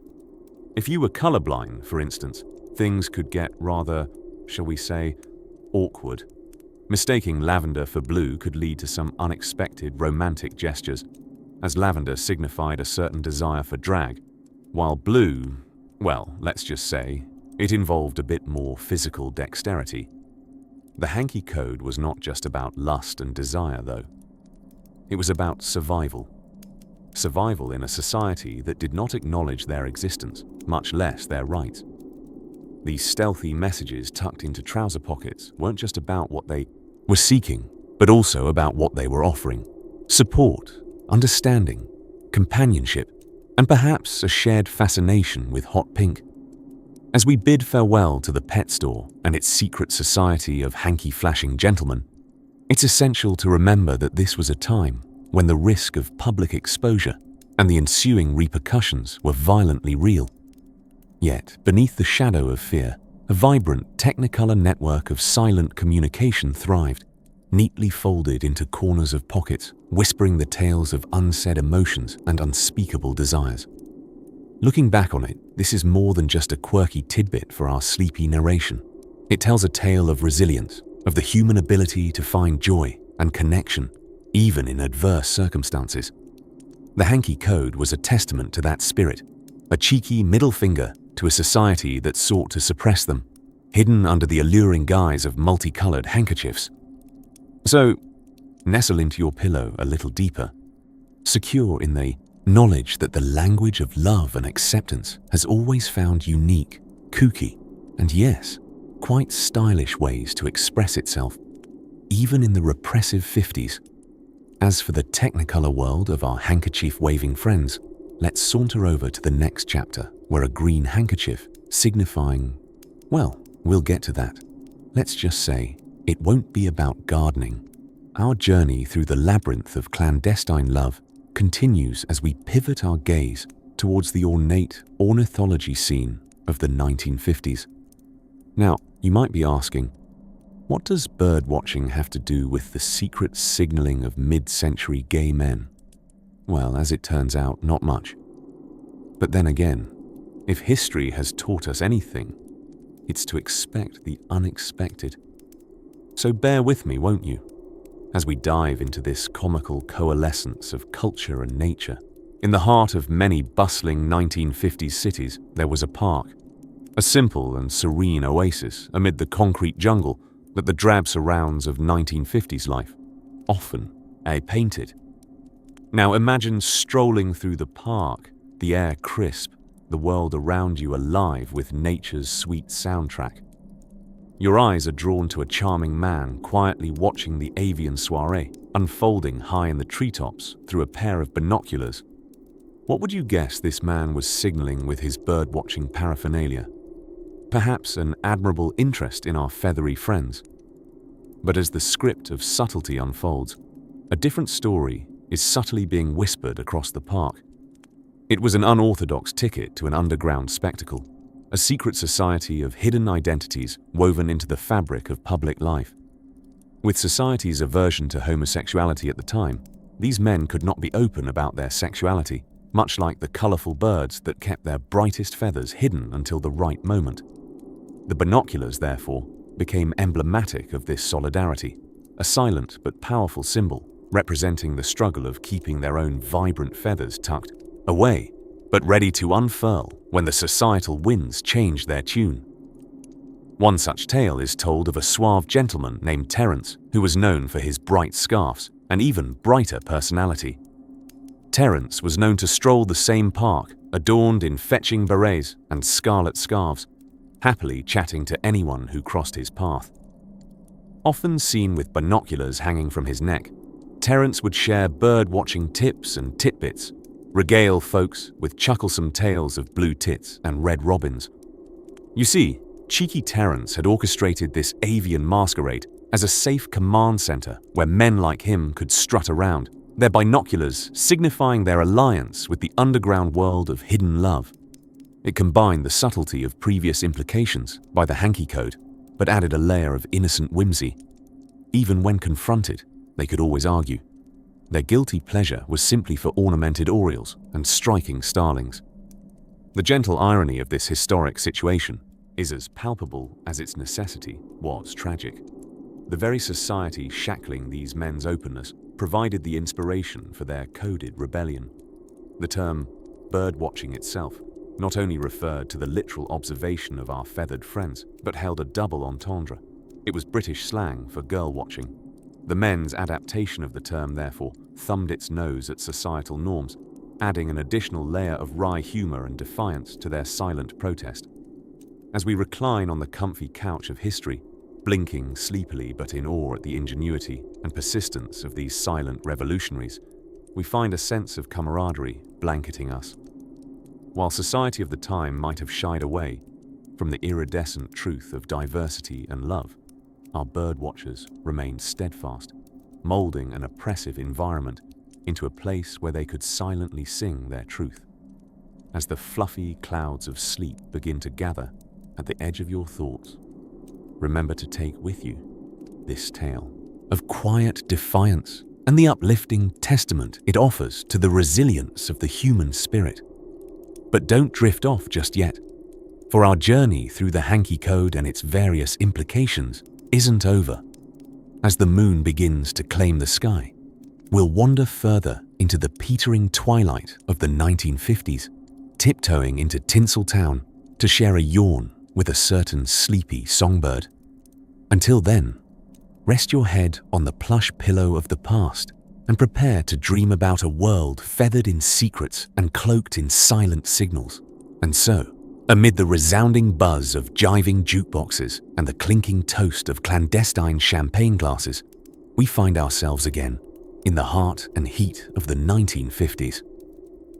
If you were colorblind, for instance, things could get rather, shall we say, awkward. Mistaking lavender for blue could lead to some unexpected romantic gestures, as lavender signified a certain desire for drag, while blue, well, let's just say, it involved a bit more physical dexterity. The Hanky Code was not just about lust and desire, though. It was about survival. Survival in a society that did not acknowledge their existence, much less their rights. These stealthy messages tucked into trouser pockets weren't just about what they were seeking, but also about what they were offering. Support, understanding, companionship, and perhaps a shared fascination with hot pink. As we bid farewell to the pet store and its secret society of hanky-flashing gentlemen, it's essential to remember that this was a time when the risk of public exposure and the ensuing repercussions were violently real. Yet, beneath the shadow of fear, a vibrant technicolor network of silent communication thrived, neatly folded into corners of pockets, whispering the tales of unsaid emotions and unspeakable desires. Looking back on it, this is more than just a quirky tidbit for our sleepy narration. It tells a tale of resilience, of the human ability to find joy and connection, even in adverse circumstances. The Hanky Code was a testament to that spirit, a cheeky middle finger to a society that sought to suppress them, hidden under the alluring guise of multicolored handkerchiefs. So, nestle into your pillow a little deeper, secure in the knowledge that the language of love and acceptance has always found unique, kooky, and yes, quite stylish ways to express itself, even in the repressive 50s. As for the technicolor world of our handkerchief-waving friends, let's saunter over to the next chapter, where a green handkerchief signifying, well, we'll get to that. Let's just say, it won't be about gardening. Our journey through the labyrinth of clandestine love continues as we pivot our gaze towards the ornate ornithology scene of the 1950s. Now, you might be asking, What does bird-watching have to do with the secret signaling of mid-century gay men? Well, as it turns out, not much. But then again, if history has taught us anything, it's to expect the unexpected. So bear with me, won't you, as we dive into this comical coalescence of culture and nature. In the heart of many bustling 1950s cities, there was a park, a simple and serene oasis amid the concrete jungle that the drab surrounds of 1950s life, often painted. Now imagine strolling through the park, the air crisp, the world around you alive with nature's sweet soundtrack. Your eyes are drawn to a charming man quietly watching the avian soiree unfolding high in the treetops through a pair of binoculars. What would you guess this man was signaling with his bird-watching paraphernalia? Perhaps an admirable interest in our feathery friends. But as the script of subtlety unfolds, a different story is subtly being whispered across the park. It was an unorthodox ticket to an underground spectacle, a secret society of hidden identities woven into the fabric of public life. With society's aversion to homosexuality at the time, these men could not be open about their sexuality, much like the colorful birds that kept their brightest feathers hidden until the right moment. The binoculars, therefore, became emblematic of this solidarity, a silent but powerful symbol representing the struggle of keeping their own vibrant feathers tucked away, but ready to unfurl when the societal winds changed their tune. One such tale is told of a suave gentleman named Terence, who was known for his bright scarves and even brighter personality. Terence was known to stroll the same park, adorned in fetching berets and scarlet scarves, happily chatting to anyone who crossed his path. Often seen with binoculars hanging from his neck, Terence would share bird-watching tips and titbits, regale folks with chucklesome tales of blue tits and red robins. You see, cheeky Terence had orchestrated this avian masquerade as a safe command center where men like him could strut around, their binoculars signifying their alliance with the underground world of hidden love. It combined the subtlety of previous implications by the Hanky Code, but added a layer of innocent whimsy. Even when confronted, they could always argue. Their guilty pleasure was simply for ornamented orioles and striking starlings. The gentle irony of this historic situation is as palpable as its necessity was tragic. The very society shackling these men's openness provided the inspiration for their coded rebellion. The term bird-watching itself not only referred to the literal observation of our feathered friends, but held a double entendre. It was British slang for girl-watching. The men's adaptation of the term, therefore, thumbed its nose at societal norms, adding an additional layer of wry humor and defiance to their silent protest. As we recline on the comfy couch of history, blinking sleepily but in awe at the ingenuity and persistence of these silent revolutionaries, we find a sense of camaraderie blanketing us. While society of the time might have shied away from the iridescent truth of diversity and love, our bird-watchers remained steadfast, molding an oppressive environment into a place where they could silently sing their truth. As the fluffy clouds of sleep begin to gather at the edge of your thoughts, remember to take with you this tale of quiet defiance and the uplifting testament it offers to the resilience of the human spirit. But don't drift off just yet, for our journey through the Hanky Code and its various implications isn't over. As the moon begins to claim the sky, we'll wander further into the petering twilight of the 1950s, tiptoeing into Tinseltown to share a yawn with a certain sleepy songbird. Until then, rest your head on the plush pillow of the past and prepare to dream about a world feathered in secrets and cloaked in silent signals. And so, amid the resounding buzz of jiving jukeboxes and the clinking toast of clandestine champagne glasses, we find ourselves again in the heart and heat of the 1950s.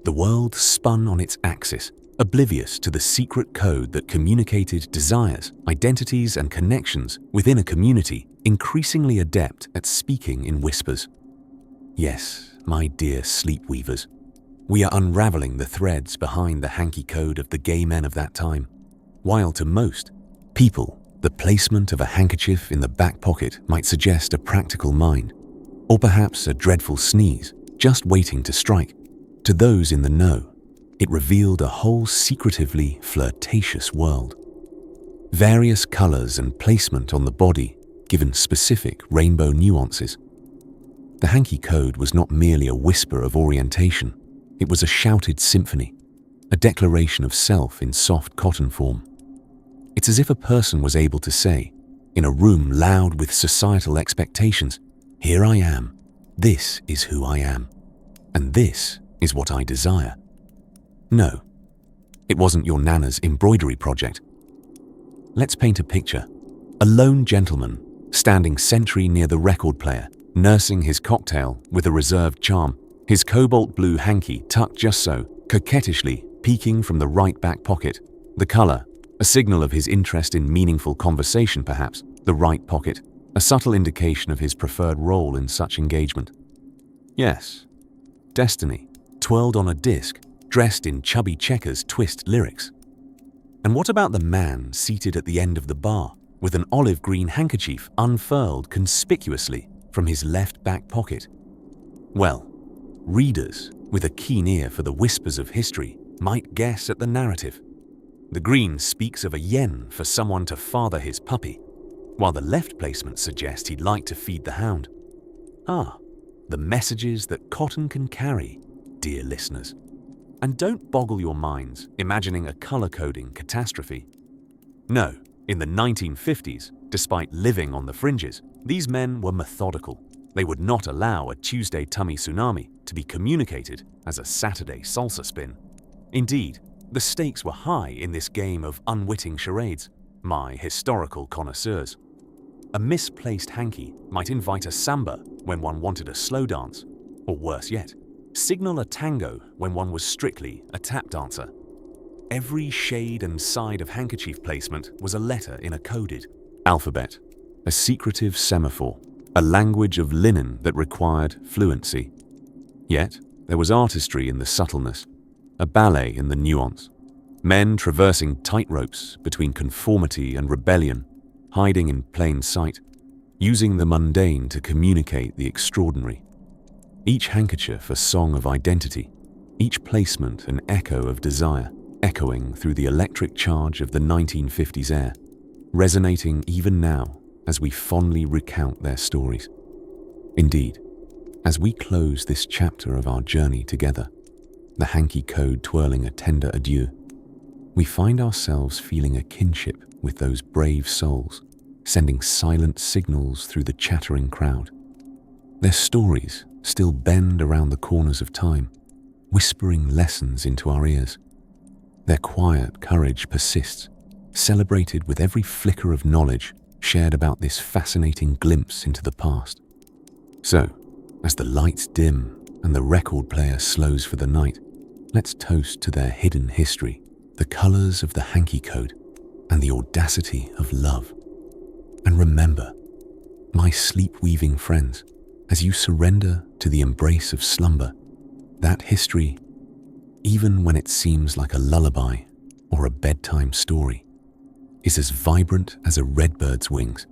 The world spun on its axis, oblivious to the secret code that communicated desires, identities, and connections within a community increasingly adept at speaking in whispers. Yes, my dear sleepweavers, we are unraveling the threads behind the Hanky Code of the gay men of that time. While to most people, The placement of a handkerchief in the back pocket might suggest a practical mind, or perhaps a dreadful sneeze just waiting to strike. To those in the know, it revealed a whole secretively flirtatious world. Various colors and placement on the body given specific rainbow nuances. The Hanky Code was not merely a whisper of orientation, it was a shouted symphony, a declaration of self in soft cotton form. It's as if a person was able to say, in a room loud with societal expectations, "Here I am, this is who I am, and this is what I desire." No, it wasn't your nana's embroidery project. Let's paint a picture. A lone gentleman, standing sentry near the record player, nursing his cocktail with a reserved charm, his cobalt blue hanky tucked just so, coquettishly peeking from the right back pocket. The color, a signal of his interest in meaningful conversation perhaps. The right pocket, a subtle indication of his preferred role in such engagement. Yes, destiny, twirled on a disc, dressed in chubby checkers twist lyrics. And what about the man seated at the end of the bar, with an olive green handkerchief unfurled conspicuously from his left back pocket? Well, readers with a keen ear for the whispers of history might guess at the narrative. The green speaks of a yen for someone to father his puppy, while the left placement suggests he'd like to feed the hound. Ah, the messages that cotton can carry, dear listeners. And don't boggle your minds imagining a color-coding catastrophe. No, in the 1950s, despite living on the fringes, these men were methodical. They would not allow a Tuesday tummy tsunami to be communicated as a Saturday salsa spin. Indeed, the stakes were high in this game of unwitting charades, my historical connoisseurs. A misplaced hanky might invite a samba when one wanted a slow dance, or worse yet, signal a tango when one was strictly a tap dancer. Every shade and side of handkerchief placement was a letter in a coded alphabet, a secretive semaphore, a language of linen that required fluency. Yet, there was artistry in the subtleness, a ballet in the nuance. Men traversing tightropes between conformity and rebellion, hiding in plain sight, using the mundane to communicate the extraordinary. Each handkerchief a song of identity, each placement an echo of desire, echoing through the electric charge of the 1950s air, resonating even now as we fondly recount their stories. Indeed, as we close this chapter of our journey together, the Hanky Code twirling a tender adieu, we find ourselves feeling a kinship with those brave souls, sending silent signals through the chattering crowd. Their stories still bend around the corners of time, whispering lessons into our ears. Their quiet courage persists, celebrated with every flicker of knowledge shared about this fascinating glimpse into the past. So, as the lights dim and the record player slows for the night, let's toast to their hidden history, the colors of the Hanky Code, and the audacity of love. And remember, my sleep-weaving friends, as you surrender to the embrace of slumber, that history, even when it seems like a lullaby or a bedtime story, is as vibrant as a redbird's wings,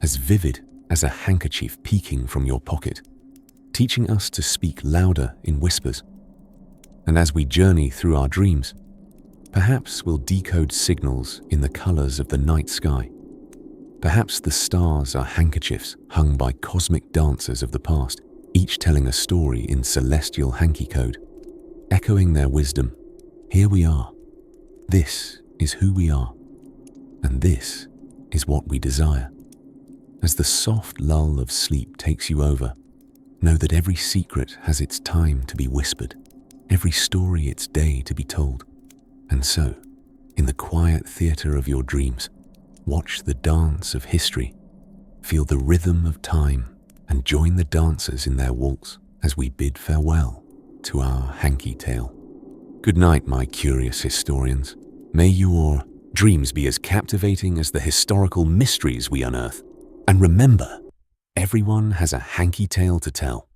as vivid as a handkerchief peeking from your pocket, teaching us to speak louder in whispers. And as we journey through our dreams, perhaps we'll decode signals in the colors of the night sky. Perhaps the stars are handkerchiefs hung by cosmic dancers of the past, each telling a story in celestial Hanky Code, echoing their wisdom. Here we are. This is who we are. And this is what we desire. As the soft lull of sleep takes you over, know that every secret has its time to be whispered, every story its day to be told. And so, in the quiet theater of your dreams, watch the dance of history, feel the rhythm of time, and join the dancers in their waltz as we bid farewell to our hanky tale. Good night, my curious historians. May your dreams be as captivating as the historical mysteries we unearth. And remember, everyone has a hanky tale to tell.